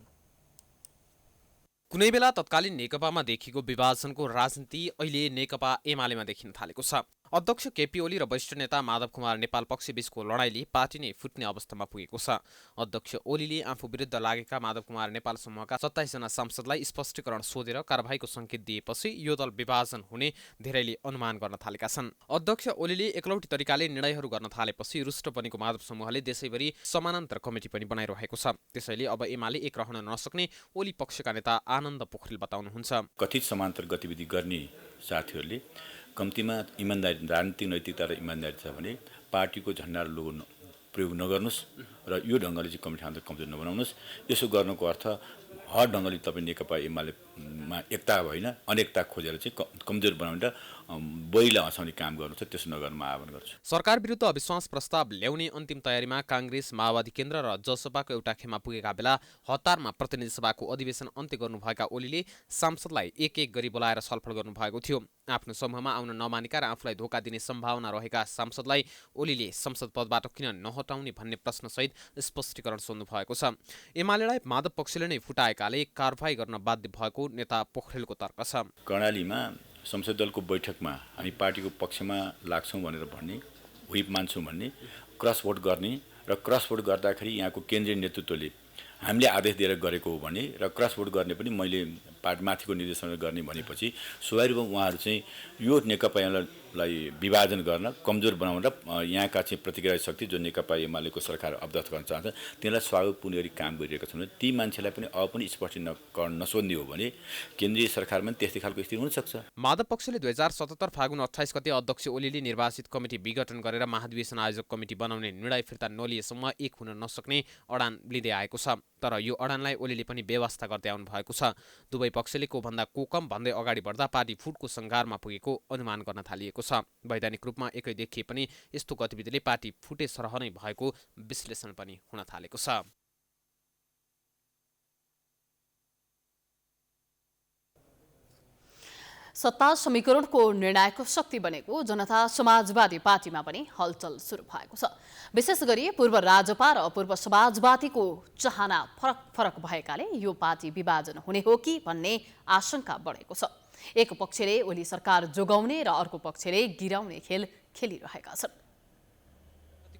Speaker 16: कुनै बेला तत्कालीन नेकपामा देखिएको विभाजनको राजनीति अहिले नेकपा एमालेमा देखिन थालेको छ। अध्यक्ष केपी ओली र वरिष्ठ नेता माधव कुमार नेपाल पक्षबीचको लडाईँले पार्टी नै फुट्ने अवस्थामा पुगेको छ। अध्यक्ष ओलीले आफू विरुद्ध लागेका माधव कुमार नेपाल समूहका 27 जना सांसदलाई स्पष्टीकरण सोधेर कारबाहीको संकेत दिएपछि यो दल विभाजन हुने धेरैले अनुमान गर्न थालेका छन्। अध्यक्ष ओलीले एकलौटी तरिकाले निर्णयहरू गर्न थालेपछि रुष्ट बनेको माधव समूहले देशैभरि समानान्तर कमिटी पनि बनाइरहेको छ। त्यसैले अब एमाले एक रहन नसक्ने ओली पक्षका नेता आनन्द पोखरेल बताउनुहुन्छ।
Speaker 17: कथित समान्तर गतिविधि गर्ने साथीहरूले कम्तीमा इमान्दारी, राजनीतिक नैतिकता र इमान्दारी छ भने पार्टीको झन्डा र लोगो प्रयोग नगर्नुहोस् र यो ढङ्गले चाहिँ कमिटी कमजोर नबनाउनुहोस्। यसो गर्नुको अर्थ हर ढङ्गले तपाईँ नेकपा एमालेमा एकता होइन अनेकता खोजेर चाहिँ कमजोर बनाउने र बहिला हँसाउने काम गर्नु छ। त्यसो नगर्नु म आह्वान गर्छु।
Speaker 16: सरकार विरुद्ध अविश्वास प्रस्ताव ल्याउने अन्तिम तयारीमा काङ्ग्रेस, माओवादी केन्द्र र जसपाको एउटा खेमा पुगेका बेला हतारमा प्रतिनिधि सभाको अधिवेशन अन्त्य गर्नुभएका ओलीले सांसदलाई एक एक गरी बोलाएर छलफल गर्नुभएको थियो। आफ्नो समूहमा आउन नमानेका र आफूलाई धोका दिने सम्भावना रहेका सांसदलाई ओलीले संसद पदबाट किन नहटाउने भन्ने प्रश्नसहित स्पष्टीकरण सोध्नु भएको छ। एमालेलाई माधव पक्षले नै फुटाएकाले कारबाही गर्न बाध्य भएको नेता पोखरेलको तर्क छ।
Speaker 17: कर्णालीमा संसद दलको बैठकमा हामी पार्टीको पक्षमा लाग्छौँ भनेर भन्ने, व्हिप मान्छौँ भन्ने, क्रस भोट गर्ने र क्रस भोट गर्दाखेरि यहाँको केन्द्रीय नेतृत्वले हामीले आदेश दिएर गरेको हो भने र क्रस भोट गर्ने पनि मैले पार्टी माथिको निर्देशन गर्ने भनेपछि स्वाभाविक रूपमा उहाँहरू चाहिँ यो नेकपा एमालेलाई विभाजन गर्न, कमजोर बनाउन र यहाँका चाहिँ प्रतिक्रिया शक्ति जो नेकपा एमालेको सरकार अवगत गर्न चाहन्छ त्यसलाई स्वाभाविकपूर्ण गरी काम गरिरहेका छन्। ती मान्छेलाई पनि अब पनि स्पष्टीकरण नसोध्ने हो भने केन्द्रीय सरकारमा त्यस्तै खालको स्थिति हुनसक्छ।
Speaker 16: माधव पक्षले 2077 फागुन 28 गते अध्यक्ष ओलीले निर्वाचित कमिटी विघटन गरेर महाधिवेशन आयोजक कमिटी बनाउने निर्णय फिर्ता नलिएसम्म एक हुन नसक्ने अडान लिँदै आएको छ। तर यो अडानलाई ओलीले पनि व्यवस्था गर्दै आउनु भएको छ। दुवै पक्षले कोभन्दा को कम भन्दै अगाडि बढ्दा पार्टी फुटको सङ्घारमा पुगेको अनुमान गर्न थालिएको छ। वैधानिक रूपमा एकै देखिए पनि यस्तो गतिविधिले पार्टी फुटे सरह नै भएको विश्लेषण पनि हुन थालेको छ।
Speaker 1: सत्ता समीकरणको निर्णायक शक्ति बनेको जनता समाजवादी पार्टीमा पनि हलचल सुरु भएको छ। विशेष गरी पूर्व राजपा र पूर्व समाजवादीको चाहना फरक फरक भएकाले यो पार्टी विभाजन हुने हो कि भन्ने आशंका बढेको छ। एक पक्षले ओली सरकार जोगाउने र अर्को पक्षले गिराउने खेल खेलिरहेका छन्।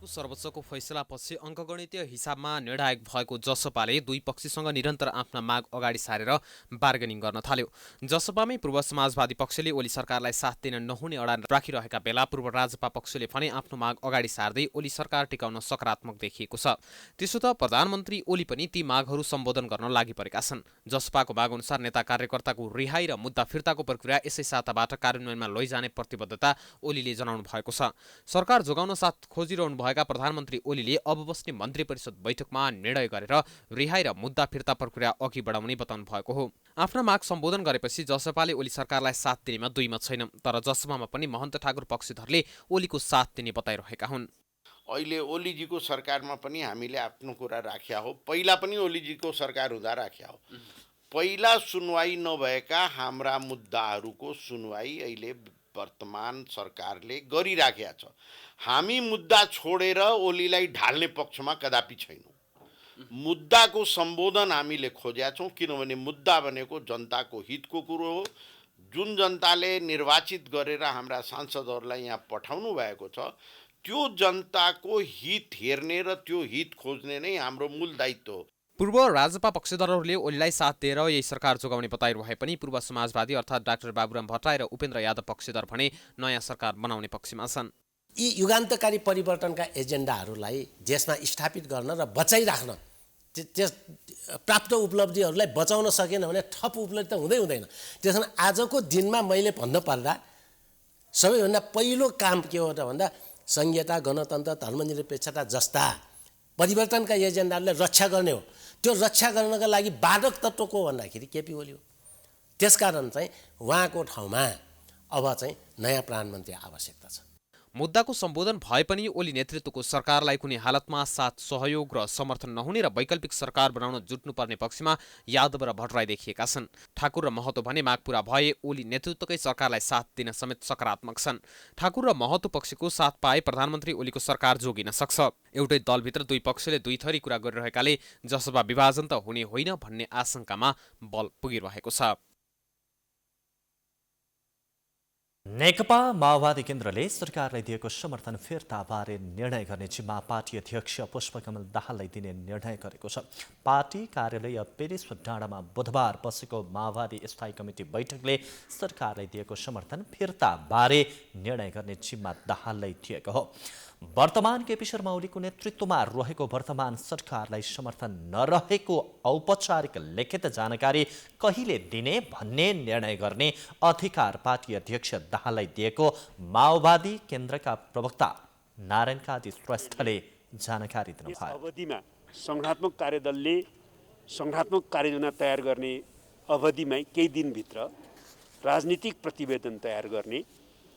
Speaker 16: सर्वोच्चको फैसलापछि अङ्कगणितीय हिसाबमा निर्णायक भएको जसपाले दुई पक्षसँग निरन्तर आफ्ना माग अगाडि सारेर बार्गेनिङ गर्न थाल्यो। जसपामै पूर्व समाजवादी पक्षले ओली सरकारलाई साथ दिन नहुने अडान राखिरहेका बेला पूर्व राजपा पक्षले भने आफ्नो माग अगाडि सार्दै ओली सरकार टिकाउन सकारात्मक देखिएको छ। त्यसो त प्रधानमन्त्री ओली पनि ती मागहरू सम्बोधन गर्न लागि परेका छन्। जसपाको मागअनुसार नेता कार्यकर्ताको रिहाई र मुद्दा फिर्ताको प्रक्रिया यसै साताबाट कार्यान्वयनमा लैजाने प्रतिबद्धता ओलीले जनाउनु भएको छ। सरकार जोगाउन साथ खोजिरहनु भएको प्रधानमन्त्री ओलीले अब बस्ने मन्त्री परिषद बैठकमा निर्णय गरेर रिहाई र मुद्दा फिर्ता प्रक्रिया अघि बढाउने बताउनु भएको हो। आफ्ना माग सम्बोधन गरेपछि जसपाले ओली सरकारलाई साथ दिनेमा दुईमत छैन। तर जसपामा पनि महन्त ठाकुर पक्षधरले ओलीको साथ दिने बताइरहेका हुन्।
Speaker 18: अहिले ओलीजीको सरकारमा पनि हामीले आफ्नो कुरा राख्या हो, पहिला पनि ओलीजीको सरकार हुँदा राख्या हो। पहिला सुनवाई नभएका हाम्रा मुद्दाहरूको सुनवाई अहिले वर्तमान सरकारले गरिराखेका छ। हामी मुद्दा छोडेर ओलीलाई ढाल्ने पक्षमा कदापि छैनौँ। मुद्दाको सम्बोधन हामीले खोजेका छौँ, किनभने मुद्दा भनेको जनताको हितको कुरो हो। जुन जनताले निर्वाचित गरेर हाम्रा सांसदहरूलाई यहाँ पठाउनु भएको छ त्यो जनताको हित हेर्ने र त्यो हित खोज्ने नै हाम्रो मूल दायित्व हो।
Speaker 16: पूर्व राजपा पक्षधरहरूले ओलीलाई साथ दिएर यही सरकार जोगाउने बताइरहे पनि पूर्व समाजवादी अर्थात् डाक्टर बाबुराम भट्टराई र उपेन्द्र यादव पक्षधर भने नयाँ सरकार बनाउने पक्षमा छन्।
Speaker 19: यी युगान्तकारी परिवर्तनका एजेन्डाहरूलाई देशमा स्थापित गर्न र बचाइराख्न, त्यस प्राप्त उपलब्धिहरूलाई बचाउन सकेन भने थप उपलब्धि त हुँदैन। त्यसैले आजको दिनमा मैले भन्नुपर्दा सबैभन्दा पहिलो काम के हो त भन्दा संहिता, गणतन्त्र, धर्मनिरपेक्षता जस्ता परिवर्तनका एजेन्डाहरूलाई रक्षा गर्ने हो। त्यो रक्षा गर्नका लागि बाधक तत्त्व को भन्दाखेरि केपी ओली हो। त्यसकारण चाहिँ उहाँको ठाउँमा अब चाहिँ नयाँ प्रधानमन्त्री आवश्यकता छ।
Speaker 16: मुद्दाको सम्बोधन भए पनि ओली नेतृत्वको सरकारलाई कुनै हालतमा साथ सहयोग र समर्थन नहुने र वैकल्पिक सरकार बनाउन जुट्नुपर्ने पक्षमा यादव र भट्टराई देखिएका छन्। ठाकुर र महतो भने माग पूरा भए ओली नेतृत्वकै सरकारलाई साथ दिन समेत सकारात्मक छन्। ठाकुर र महतो पक्षको साथ पाए प्रधानमन्त्री ओलीको सरकार जोगिन सक्छ। एउटै दलभित्र दुई पक्षले दुई थरी कुरा गरिरहेकाले जसपा विभाजन त हुने होइन भन्ने आशंकामा बल पुगिरहेको छ।
Speaker 2: नेकपा माओवादी केन्द्रले सरकारलाई दिएको समर्थन फिर्ताबारे निर्णय गर्ने जिम्मा पार्टी अध्यक्ष पुष्पकमल दाहाललाई दिने निर्णय गरेको छ। पार्टी कार्यालय पेरिस डाँडामा बुधबार बसेको माओवादी स्थायी कमिटी बैठकले सरकारलाई दिएको समर्थन फिर्ताबारे निर्णय गर्ने जिम्मा दाहाललाई दिएको हो। वर्तमान केपी शर्मा ओलीको नेतृत्वमा रहेको वर्तमान सरकारलाई समर्थन नरहेको औपचारिक लिखित जानकारी कहिले दिने भन्ने निर्णय गर्ने अधिकार पार्टी अध्यक्ष दाहाललाई दिएको माओवादी केन्द्रका प्रवक्ता नारायण काजी श्रेष्ठले जानकारी दिनुभयो।
Speaker 20: अवधिमा संगठनात्मक कार्यदलले संगठनात्मक कार्ययोजना तयार गर्ने अवधिमै केही दिनभित्र राजनीतिक प्रतिवेदन तयार गर्ने,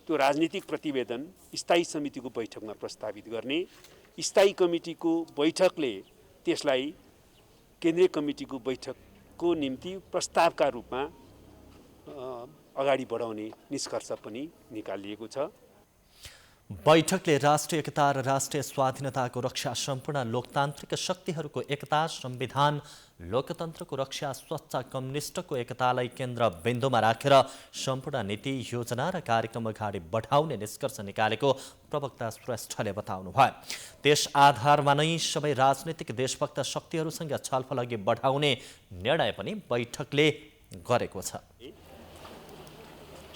Speaker 20: त्यो राजनीतिक प्रतिवेदन स्थायी समितिको बैठकमा प्रस्तावित गर्ने, स्थायी कमिटीको बैठकले त्यसलाई केन्द्रीय कमिटीको बैठकको निम्ति प्रस्तावका रूपमा अगाडि बढाउने निष्कर्ष पनि निकालिएको छ।
Speaker 2: बैठकले राष्ट्रिय एकता र राष्ट्रिय स्वाधीनताको रक्षा, सम्पूर्ण लोकतान्त्रिक शक्तिहरूको एकता, संविधान, लोकतन्त्रको रक्षा, स्वच्छ कम्युनिस्टको एकतालाई केन्द्रबिन्दुमा राखेर सम्पूर्ण नीति, योजना र कार्यक्रम अगाडि बढाउने निष्कर्ष निकालेको प्रवक्ता श्रेष्ठले बताउनुभयो। त्यस आधारमा नै सबै राजनीतिक देशभक्त शक्तिहरूसँग छलफल अघि बढाउने निर्णय पनि बैठकले गरेको छ।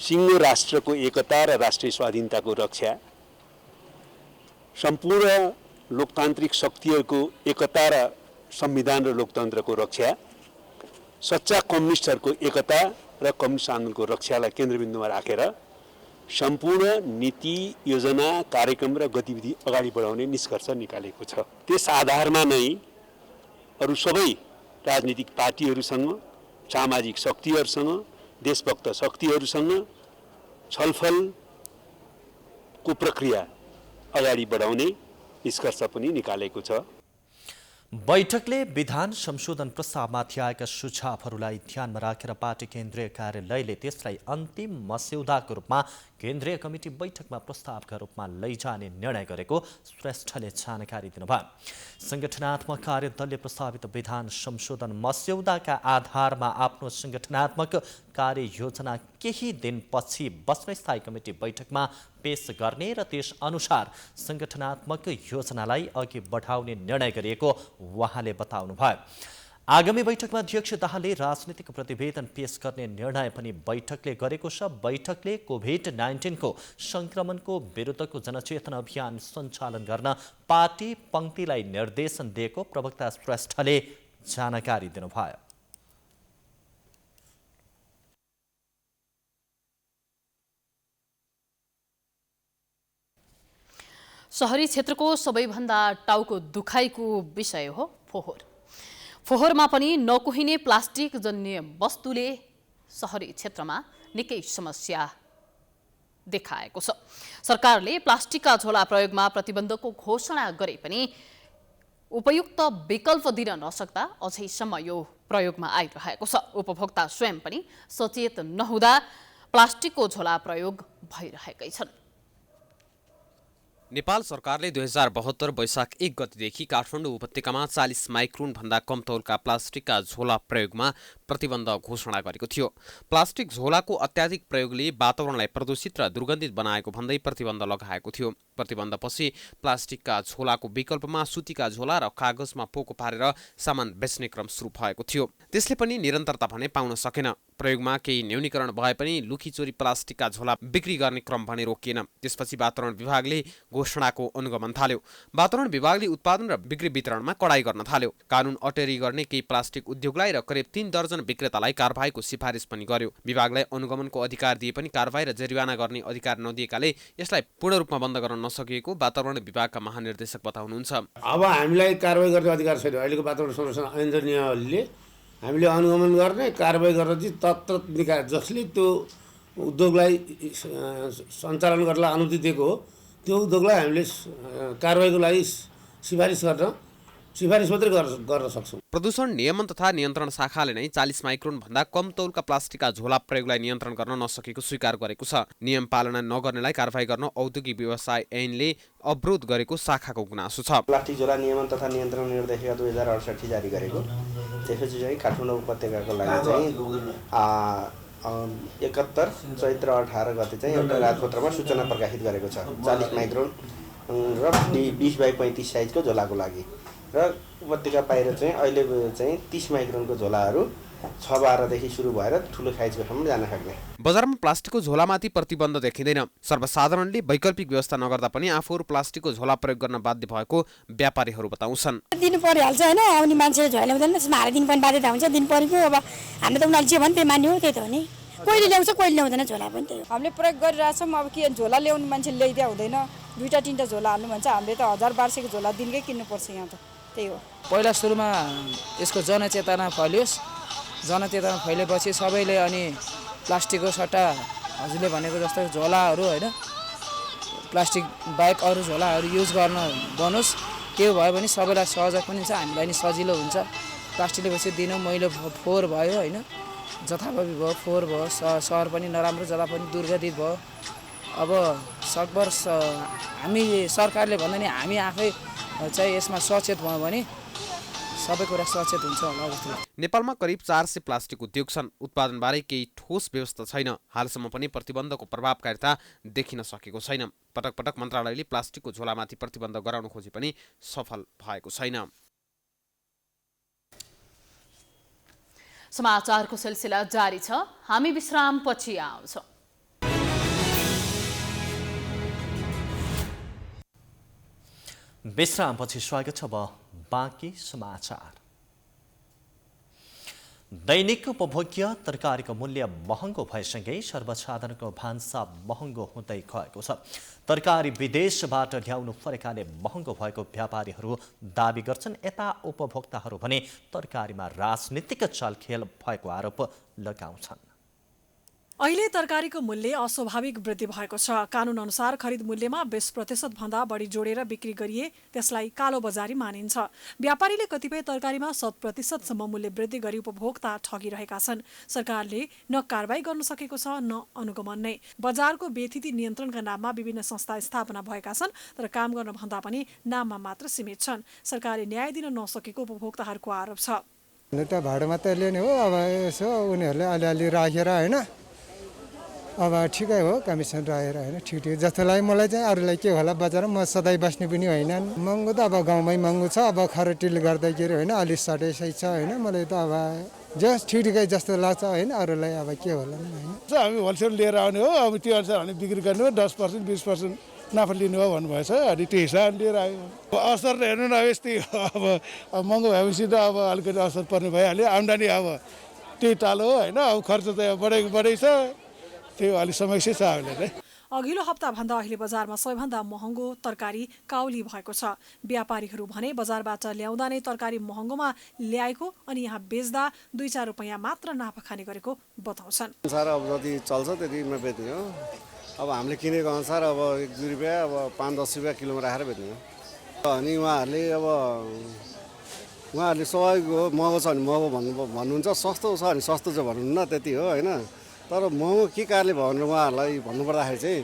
Speaker 20: सिङ्गो राष्ट्रको एकता र राष्ट्रिय स्वाधीनताको रक्षा, सम्पूर्ण लोकतान्त्रिक शक्तिहरूको एकता र संविधान र लोकतन्त्रको रक्षा, सच्चा कम्युनिस्टहरूको एकता र कम्युनिस्ट आन्दोलनको रक्षालाई केन्द्रबिन्दुमा राखेर सम्पूर्ण नीति, योजना, कार्यक्रम र गतिविधि अगाडि बढाउने निष्कर्ष निकालेको छ। त्यस आधारमा नै अरू सबै राजनीतिक पार्टीहरूसँग, सामाजिक शक्तिहरूसँग, देशभक्त शक्तिहरूसँग छलफलको प्रक्रिया अगाडि बढाउने निष्कर्ष पनि निकालेको छ।
Speaker 2: बैठकले विधान संशोधन प्रस्तावमाथि आएका सुझावहरूलाई ध्यानमा राखेर पार्टी केन्द्रीय कार्यालयले त्यसलाई अन्तिम मस्यौदाको रूपमा केन्द्रीय कमिटी बैठकमा प्रस्तावका रूपमा लैजाने निर्णय गरेको श्रेष्ठले जानकारी दिनुभयो। संगठनात्मक कार्यदलले प्रस्तावित विधान संशोधन मस्यौदाका आधारमा आफ्नो संगठनात्मक कार्ययोजना केही दिनपछि बस्ने स्थायी कमिटी बैठकमा पेश गर्ने र त्यस अनुसार संगठनात्मक योजनालाई अघि बढाउने निर्णय गरिएको उहाँले बताउनुभयो। आगामी बैठकमा अध्यक्ष दाहालले राजनीतिक प्रतिवेदन पेश गर्ने निर्णय पनि बैठकले गरेको छ। बैठकले कोभिड-19 को संक्रमणको विरुद्धको जनचेतना अभियान सञ्चालन गर्न पार्टी पंक्तिलाई निर्देशन दिएको प्रवक्ता श्रेष्ठले जानकारी दिनुभयो।
Speaker 1: शहरी क्षेत्रको सबैभन्दा टाउको दुखाइको विषय हो फोहोर। फोहोरमा पनि नकुहिने प्लास्टिक जन्य वस्तुले शहरी क्षेत्रमा निकै समस्या देखाएको छ। सरकारले प्लास्टिकका झोला प्रयोगमा प्रतिबन्धको घोषणा गरे पनि उपयुक्त विकल्प दिन नसक्दा अझैसम्म यो प्रयोगमा आइरहेको छ। उपभोक्ता स्वयं पनि सचेत नहुँदा प्लास्टिकको झोला प्रयोग भइरहेकै छन्।
Speaker 16: नेपाल सरकारले 2072 वैशाख 1 गतेदेखि काठमाडौँ उपत्यकामा 40 माइक्रोन भन्दा कम तौलका प्लास्टिकका झोला प्रयोगमा प्रतिबन्ध घोषणा गरेको थियो। प्लास्टिक झोलाको अत्याधिक प्रयोगले वातावरणलाई प्रदूषित र दुर्गन्धित बनाएको भन्दै प्रतिबन्ध लगाएको थियो। प्रतिबन्धपछि प्लास्टिकका झोलाको विकल्पमा सुतीका झोला र कागजमा पोको पारेर सामान बेच्ने क्रम सुरु भएको थियो। त्यसले पनि निरन्तरता भने पाउन सकेन। प्रयोगमा केही न्यूनीकरण भए पनि लुखीचोरी प्लास्टिकका झोला बिक्री गर्ने क्रम भने रोकिएन। त्यसपछि वातावरण विभागले घोषणाको अनुगमन थाल्यो। वातावरण विभागले उत्पादन र बिक्री वितरणमा कडाई गर्न थाल्यो। कानुन अटेरी गर्ने केही प्लास्टिक उद्योगलाई र करिब 3 दर्जन विक्रेतालाई कारबाहीको सिफारिस पनि गर्यो। विभागलाई अनुगमनको अधिकार दिए पनि कारबाही र जरिवाना गर्ने अधिकार नदिएकाले यसलाई पूर्ण रूपमा बन्द गर्न नसकेको वातावरण विभागका महानिर्देशक बताउनुहुन्छ।
Speaker 21: अब हामीलाई कारबाही गर्ने अधिकार छैन। अहिलेको वातावरण संरक्षण ऐन नियमले हामीले अनुगमन गर्ने, कारबाही गर्न चाहिँ तत्र निकाय जसले त्यो उद्योगलाई सञ्चालन गर्नलाई अनुमति दिएको हो त्यो उद्योगलाई हामीले कारबाहीको लागि सिफारिस मात्रै गर्न सक्छौँ।
Speaker 16: प्रदूषण नियमन तथा नियन्त्रण शाखाले नै 40 माइक्रोन भन्दा कम तौलका प्लास्टिकका झोला प्रयोगलाई नियन्त्रण गर्न नसकेको स्वीकार गरेको छ। नियम पालना नगर्नेलाई कारबाही गर्न औद्योगिक व्यवसाय ऐनले अवरोध गरेको शाखाको गुनासो छ।
Speaker 22: प्लास्टिक झोला नियमन तथा नियन्त्रण निर्देशिका 2068 जारी गरेको त्यसपछि चाहिँ काठमाडौँ उपत्यकाको लागि चाहिँ 71 चैत्र 18 गते चाहिँ एउटा राजपत्रमा सूचना प्रकाशित गरेको छ 40 माइक्रोन र 20 बाई 35 साइजको झोलाको लागि र उपत्यका बाहिर चाहिँ अहिले चाहिँ 30 माइक्रोनको झोलाहरू 6-12 देखि सुरु भएर ठुलो साइजको सम्म जान सक्ने।
Speaker 16: बजारमा प्लास्टिकको झोलामाथि प्रतिबन्ध देखिँदैन। सर्वसाधारणले वैकल्पिक व्यवस्था नगर्दा पनि आफूहरू प्लास्टिकको झोला प्रयोग गर्न बाध्य भएको व्यापारीहरू बताउँछन्।
Speaker 3: दिनु परिहाल्छ होइन, आउने मान्छेले झोला ल्याउँदैन, त्यसमा हालिदिनु पनि बाध्यता हुन्छ, दिनु परेको। अब हामीले त उनीहरूले जे भने त्यही मान्यो, त्यही त हो नि। कोहीले ल्याउँछ कोहीले ल्याउँदैन झोला पनि, त्यही हो।
Speaker 5: हामीले प्रयोग गरिरहेछौँ। अब के झोला ल्याउने मान्छे ल्याइदिया हुँदैन, 2-3टा झोला हाल्नु भन्छ, हामीले त 1000-1200 को झोला दिनकै किन्नुपर्छ यहाँ त, त्यही हो।
Speaker 23: पहिला सुरुमा यसको जनचेतना फैलियोस्, जनचेतना फैलेपछि सबैले अनि प्लास्टिकको सट्टा हजुरले भनेको जस्तो झोलाहरू होइन, प्लास्टिक बाहेक अरू झोलाहरू युज गर्न बनोस्। त्यो भयो भने सबैलाई सहज पनि हुन्छ, हामीलाई नि सजिलो हुन्छ। प्लास्टिकले पछि दिनु मैलो फोहोर भयो होइन, जथाभावी भयो, फोहोर भयो, सहर पनि नराम्रो, जता पनि दुर्गन्धित भयो। अब सकभर हामी सरकारले भन्दा नि हामी आफै चाहिँ यसमा सचेत भयो भने सबै कुरा सचेत हुन्छ होला जस्तो लाग्छ।
Speaker 16: नेपालमा करिब 400 प्लास्टिक उद्योग छन्। उत्पादनबारे केही ठोस व्यवस्था छैन। हालसम्म पनि प्रतिबन्धको प्रभावकारिता देखिन सकेको छैन। पटक पटक मन्त्रालयले प्लास्टिकको झोलामाथि प्रतिबन्ध गराउन खोजे पनि सफल भएको छैन।
Speaker 1: समाचारको सिलसिला जारी छ, हामी विश्रामपछि आउँछौँ।
Speaker 2: विश्रामपछि स्वागत छ। बाँकी समाचार। दैनिक उपभोग्य तरकारीको मूल्य महँगो भएसँगै सर्वसाधारणको भान्सा महँगो हुँदै गएको छ। तरकारी विदेशबाट ल्याउनु परेकाले महँगो भएको व्यापारीहरू दाबी गर्छन्। यता उपभोक्ताहरू भने तरकारीमा राजनीतिक चलखेल भएको आरोप लगाउँछन्।
Speaker 24: अहिले तरकारीको मूल्य अस्वाभाविक वृद्धि भएको छ। कानुन अनुसार खरिद मूल्यमा 20% भन्दा बढी जोडेर बिक्री गरिए त्यसलाई कालो बजारी मानिन्छ। व्यापारीले कतिपय तरकारीमा 100% सम्म मूल्य वृद्धि गरी उपभोक्ता ठगिरहेका छन्। सरकारले न कारबाही गर्न सकेको छ न अनुगमन नै। बजारको बेथिति नियन्त्रणका नाममा विभिन्न संस्था स्थापना भएका छन्, तर काम गर्न भन्दा पनि नाममा मात्र सीमित छन्। सरकारले न्याय दिन नसकेको उपभोक्ताहरूको आरोप छ।
Speaker 25: भाडा मात्रै लिने हो, अब यसो उनीहरूले अलिअलि राखेर होइन, अब ठिकै हो कमिसन रहेर होइन, ठिक जस्तो लाग्यो मलाई चाहिँ। अरूलाई के होला, बजारमा म सधैँ बस्ने पनि होइन। महँगो त अब गाउँमै महँगो छ, अब खरटीले गर्दाखेरि होइन अलिक सटै सही छ होइन। मलाई त अब जस ठिकै जस्तो लाग्छ होइन, अरूलाई अब के होला नि होइन।
Speaker 26: हामी होलसेल लिएर आउने हो, अब त्यो अनुसार हामी बिक्री गर्ने हो, 10% 20% नाफा लिने हो भन्नुभएछ। अनि त्यो हिसाब लिएर आयो। असर त हेर्नु न, यस्तै अब महँगो भएपछि त अब अलिकति असर पर्ने भइहाल्यो। आम्दानी अब त्यही ताल हो होइन, अब खर्च त बढै छ, त्यो अलिक समस्या छ हामीलाई।
Speaker 24: अघिल्लो हप्ताभन्दा अहिले बजारमा सबैभन्दा महँगो तरकारी काउली भएको छ। व्यापारीहरू भने बजारबाट ल्याउँदा नै तरकारी महँगोमा ल्याएको अनि यहाँ बेच्दा 2-4 रुपियाँ मात्र नाफा खाने गरेको बताउँछन्।
Speaker 21: अनुसार अब जति चल्छ त्यतिमा बेच्ने हो। अब हामीले किनेको अनुसार अब 1-2 रुपियाँ, अब 5-10 रुपियाँ किलोमा राखेर बेच्ने हो। अनि उहाँहरूले स्वाभाविक हो, महँगो छ भने महँगो भन्नुहुन्छ, सस्तो छ भने सस्तो छ भन्नुहुन्न, त्यति हो होइन। तर महँगो के कारणले भनेर उहाँहरूलाई भन्नुपर्दाखेरि चाहिँ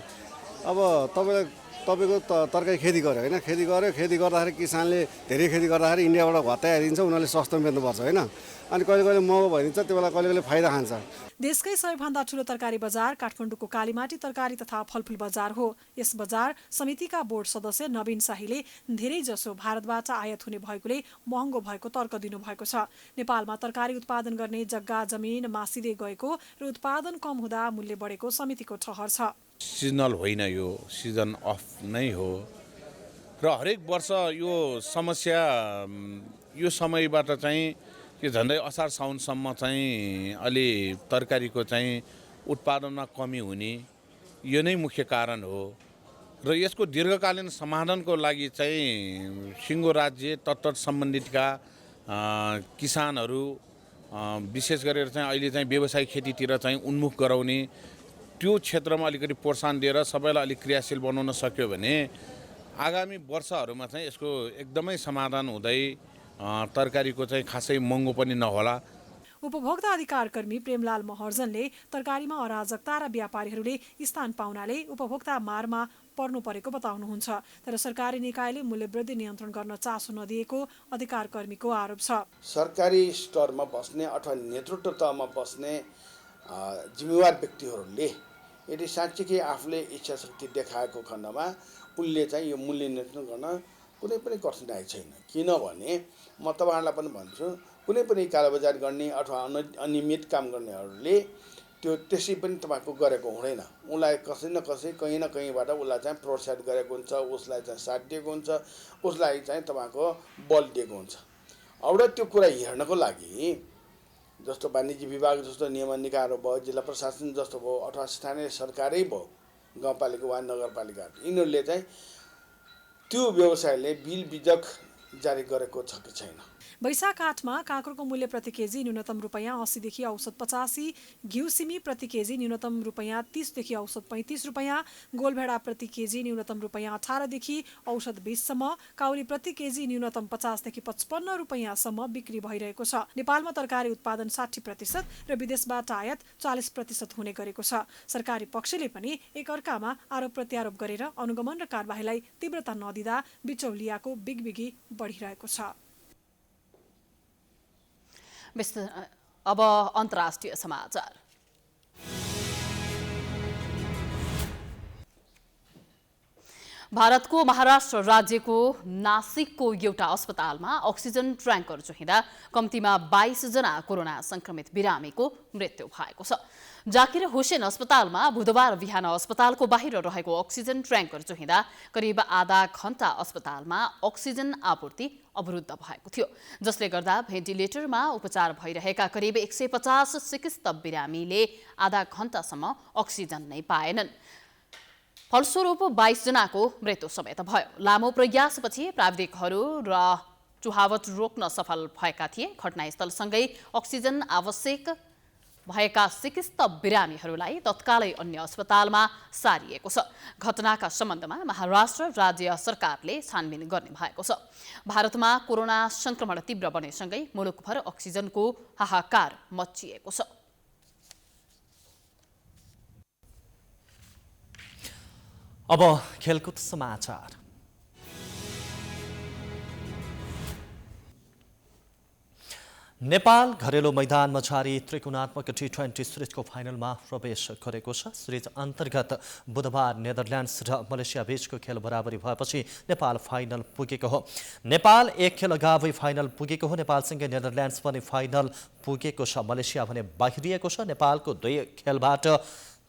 Speaker 21: अब तपाईँको तरकारी खेती गर्यो होइन, खेती गर्दाखेरि किसानले धेरै खेती गर्दाखेरि इन्डियाबाट भत्ता हेरिन्छ, उनीहरूले सस्तो बेच्नुपर्छ होइन। अनि कहिले कहिले महँगो भइदिन्छ, त्यो बेला कहिले कहिले फाइदा खान्छ।
Speaker 24: देशकै सबैभन्दा ठुलो तरकारी बजार काठमाडौँको कालीमाटी तरकारी तथा फलफुल बजार हो। यस बजार समितिका बोर्ड सदस्य नवीन शाहीले धेरैजसो भारतबाट आयात हुने भएकोले महँगो भएको तर्क दिनुभएको छ। नेपालमा तरकारी उत्पादन गर्ने जग्गा जमिन मासिँदै गएको र उत्पादन कम हुँदा मूल्य बढेको समितिको ठहर छ।
Speaker 27: सिजनल होइन, यो सिजन अफ नै हो र हरेक वर्ष यो समस्या यो समयबाट चाहिँ यो झन्डै असार साउनसम्म चाहिँ अलि तरकारीको चाहिँ उत्पादनमा कमी हुने यो नै मुख्य कारण हो। र यसको दीर्घकालीन समाधानको लागि चाहिँ सिङ्गो राज्य तत्त सम्बन्धितका किसानहरू विशेष गरेर चाहिँ अहिले चाहिँ व्यावसायिक खेतीतिर चाहिँ उन्मुख गराउने, त्यो क्षेत्रमा अलिकति प्रोत्साहन दिएर सबैलाई अलिक क्रियाशील बनाउन सक्यो भने आगामी वर्षहरूमा चाहिँ यसको एकदमै समाधान हुँदै तरकारीको चाहिँ खासै महँगो पनि नहोला।
Speaker 24: उपभोक्ता अधिकार कर्मी प्रेमलाल महर्जनले तरकारीमा अराजकता र व्यापारीहरूले स्थान पाउनाले उपभोक्ता मारमा पर्नु परेको बताउनुहुन्छ। तर सरकारी निकायले मूल्य वृद्धि नियन्त्रण गर्न चासो नदिएको अधिकार कर्मीको आरोप छ।
Speaker 28: सरकारी स्तरमा बस्ने अथवा नेतृत्व तहमा बस्ने
Speaker 21: जिम्मेवार व्यक्तिहरूले यदि साँच्चीकै आफूले इच्छा शक्ति देखाएको खण्डमा उनले चाहिँ यो मूल्य निर्धारण गर्न कुनै पनि कठिनाइ छैन। किनभने म तपाईँहरूलाई पनि भन्छु, कुनै पनि कालोबजारी गर्ने अथवा अनियमित काम गर्नेहरूले त्यो त्यसै पनि तपाईँको गरेको हुँदैन। उसलाई कसै न कसै कहीँ न कहीँबाट उसलाई चाहिँ प्रोत्साहित गरेको हुन्छ, उसलाई चाहिँ साथ दिएको हुन्छ, उसलाई चाहिँ तपाईँको बल दिएको हुन्छ। अब त्यो कुरा हेर्नको लागि जस्तो वाणिज्य विभाग जस्तो नियमन निकायहरू भयो, जिल्ला प्रशासन जस्तो भयो, अथवा स्थानीय सरकारै भयो, गाउँपालिका वा नगरपालिका, यिनीहरूले चाहिँ त्यो व्यवसायले बिल बिजक जारी गरेको छ कि छैन।
Speaker 24: वैशाख 8 मा काँक्रोको मूल्य प्रति केजी न्यूनतम ₹80 देखि औसत 85, घिउ सिमी प्रति केजी न्यूनतम ₹30 देखि औसत ₹35, गोलभेडा प्रति केजी न्यूनतम ₹18 देखि औसत 20 सम्म, काउली प्रति केजी न्यूनतम 50 देखि ₹55 सम्म बिक्री भइरहेको छ। नेपालमा तरकारी उत्पादन 60% र विदेशबाट आयात 40% हुने गरेको छ। सरकारी पक्षले पनि एकअर्कामा आरोप प्रत्यारोप गरेर अनुगमन र कारबाहीलाई तीव्रता नदिँदा बिचौलियाको बिगबिगी बढिरहेको छ।
Speaker 1: अब अन्तर्राष्ट्रिय समाचार। भारतको महाराष्ट्र राज्यको नासिकको एउटा अस्पतालमा अक्सिजन ट्याङ्कर चुहिँदा कम्तीमा 22 जना कोरोना संक्रमित बिरामीको मृत्यु भएको छ। जाकिर हुसेन अस्पतालमा बुधबार बिहान अस्पतालको बाहिर रहेको अक्सिजन ट्याङ्कर चुहिँदा करिब आधा घण्टा अस्पतालमा अक्सिजन आपूर्ति अवरुद्ध भएको थियो, जसले गर्दा भेन्टिलेटरमा उपचार भइरहेका करिब 150 चिकित्सक बिरामीले आधा घण्टासम्म अक्सिजन नै पाएनन्। फलस्वरूप 22 जनाको मृत्यु समेत भयो। लामो प्रयासपछि प्राविधिकहरू र चुहावट रोक्न सफल भएका थिए। घटनास्थलसँगै अक्सिजन आवश्यक भएका चिकित्सक बिरामीहरूलाई तत्कालै अन्य अस्पतालमा सारिएको छ। घटनाका सम्बन्धमा महाराष्ट्र राज्य सरकारले छानबिन गर्ने भएको छ। भारतमा कोरोना संक्रमण तीव्र बनेसँगै मुलुकभर अक्सिजनको हाहाकार मच्चिएको छ।
Speaker 2: अब खेलकुद समाचार। नेपाल घरेलु मैदानमा जारी त्रिकोणात्मक T20 सिरिजको फाइनलमा प्रवेश गरेको छ। सिरिज अन्तर्गत बुधबार नेदरल्यान्ड्स र मलेसिया बीचको खेल बराबरी भएपछि नेपाल फाइनल पुगेको हो। नेपाल एक खेल अगावै फाइनल पुगेको हो। नेपालसँगै नेदरल्यान्ड्स पनि फाइनल पुगेको छ। मलेसिया भने बाहिरिएको छ। नेपालको 2 खेलबाट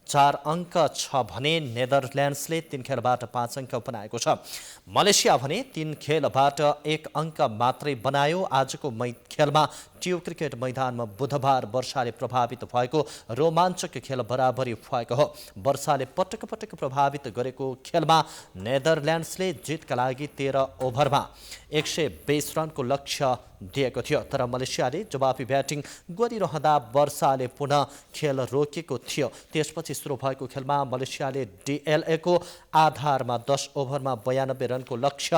Speaker 2: 4 अङ्क छ भने नेदरल्यान्ड्सले 3 खेलबाट 5 अङ्क बनाएको छ। मलेसिया भने 3 खेलबाट 1 अङ्क मात्रै बनायो। आजको खेलमा टियु क्रिकेट मैदानमा बुधबार वर्षाले प्रभावित भएको रोमाञ्चक खेल बराबरी भएको हो। वर्षाले पटक पटक प्रभावित गरेको खेलमा नेदरल्यान्ड्सले जितका लागि 13 ओभरमा 120 रनको लक्ष्य दिएको थियो, तर मलेसियाले जवाफी ब्याटिङ गरिरहँदा वर्षाले पुनः खेल रोकेको थियो। त्यसपछि सुरु भएको खेलमा मलेसियाले डिएलएको आधारमा 10 ओभरमा 92 रनको लक्ष्य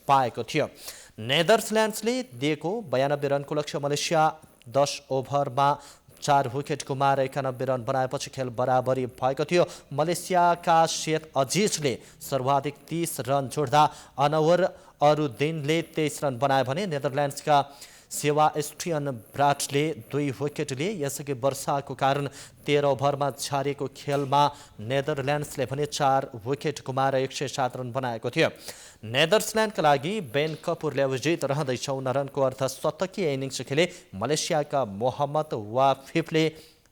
Speaker 2: पाएको थियो। नेदरल्यान्ड्सले दिएको 92 रनको लक्ष्य मलेसिया 10 ओभरमा 4 विकेट गुमाएर 91 रन बनाएपछि खेल बराबरी भएको थियो। मलेसियाका शेख अजिजले सर्वाधिक 30 रन जोड्दा अनवर अरुद्दिनले 23 रन बनाए भने नेदरल्यान्ड्सका सेबास्टियन ब्राटले 2 विकेट लिए। यसअघि वर्षाको कारण 13 ओभरमा छाडिएको खेलमा नेदरल्यान्ड्सले भने 4 विकेट गुमाएर 107 रन बनाएको थियो। नेदरल्यान्डका लागि बेन कपुरले विजित रहँदै 54 रनको अर्धशतकीय इनिङ्स खेले। मलेसियाका मोहम्मद वाफिफले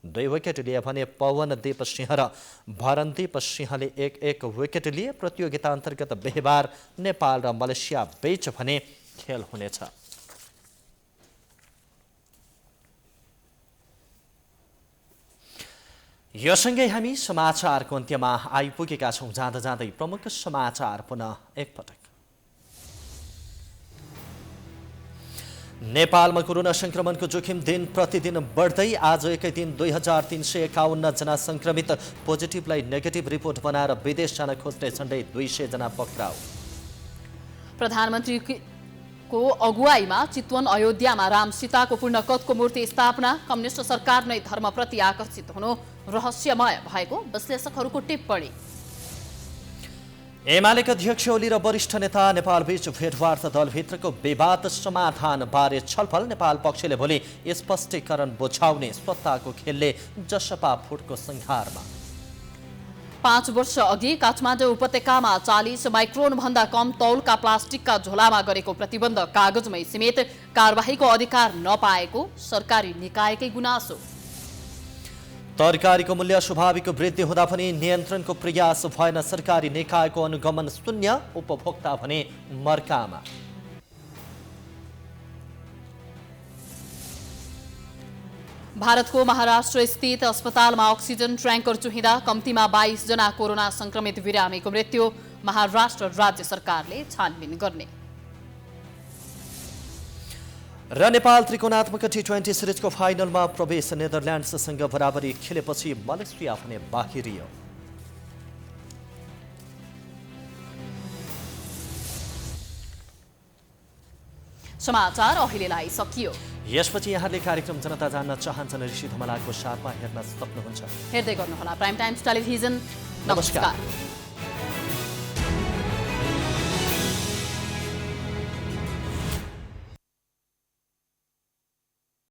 Speaker 2: 2 विकेट लिए भने पवनदीप सिंह र भरनदीप सिंहले 1-1 विकेट लिए। प्रतियोगिता अन्तर्गत बिहिबार नेपाल र मलेसिया बीच भने खेल हुनेछ। यो सँगै हामी समाचारको अन्त्यमा आइपुगेका छौँ। जाँदा जाँदै प्रमुख समाचार पुनः एकपटक। नेपालमा कोरोना संक्रमणको जोखिम दिन प्रतिदिन बढ्दै आज एकै दिन 2351 जना संक्रमित पोजिटिभलाई नेगेटिभ रिपोर्ट बनाएर विदेश जान खोज्ने झण्डै 200 जना पक्राउ।
Speaker 1: प्रधानमन्त्रीको अगुवाईमा चितवन अयोध्यामा राम सीताको पूर्णकदको मूर्ति स्थापना। कम्युनिस्ट सरकार नै धर्मप्रति आकर्षित हुनु रहस्यमय भएको विश्लेषकहरूको टिप्पणी।
Speaker 2: एमालेका अध्यक्ष ओली र वरिष्ठ नेता नेपालबीच भेटवार्ता दलभित्रको विवाद समाधानबारे छलफल नेपाल पक्षले भोलि स्पष्टीकरण बुझाउने सत्ताको खेलले जसपा फुटको संहारमा।
Speaker 1: 5 वर्ष अघि काठमाडौँ उपत्यकामा 40 माइक्रोन भन्दा कम तौलका प्लास्टिकका झोलामा गरेको प्रतिबन्ध कागजमै समेत कारबाहीको अधिकार नपाएको सरकारी निकायकै गुनासो।
Speaker 2: तरकारीको मूल्य स्वाभाविक वृद्धि हुँदा पनि नियन्त्रणको प्रयास भएन, सरकारी निकायको अनुगमन शून्य, उपभोक्ता भने मर्कामा।
Speaker 1: भारतको महाराष्ट्र स्थित अस्पतालमा अक्सिजन ट्याङ्कर चुहिँदा कम्तीमा 22 जना कोरोना संक्रमित बिरामीको मृत्यु, महाराष्ट्र राज्य सरकारले छानबिन गर्ने।
Speaker 2: र नेपाल त्रिकोणात्मक T20 सिरिजको फाइनलमा प्रवेश, नेदरल्यान्ड्ससँग बराबरी खेलेपछि मलेसिया भने बाँकी रह्यो।
Speaker 1: समाचार अहिलेलाई सकियो।
Speaker 2: यसपछि यहाँले कार्यक्रम जनता जान्न चाहन्छन् ऋषि धमलाको साथमा हेर्न सक्नुहुन्छ।
Speaker 1: हेर्दै गर्नुहोला प्राइम टाइम्स टेलिभिजन। नमस्कार।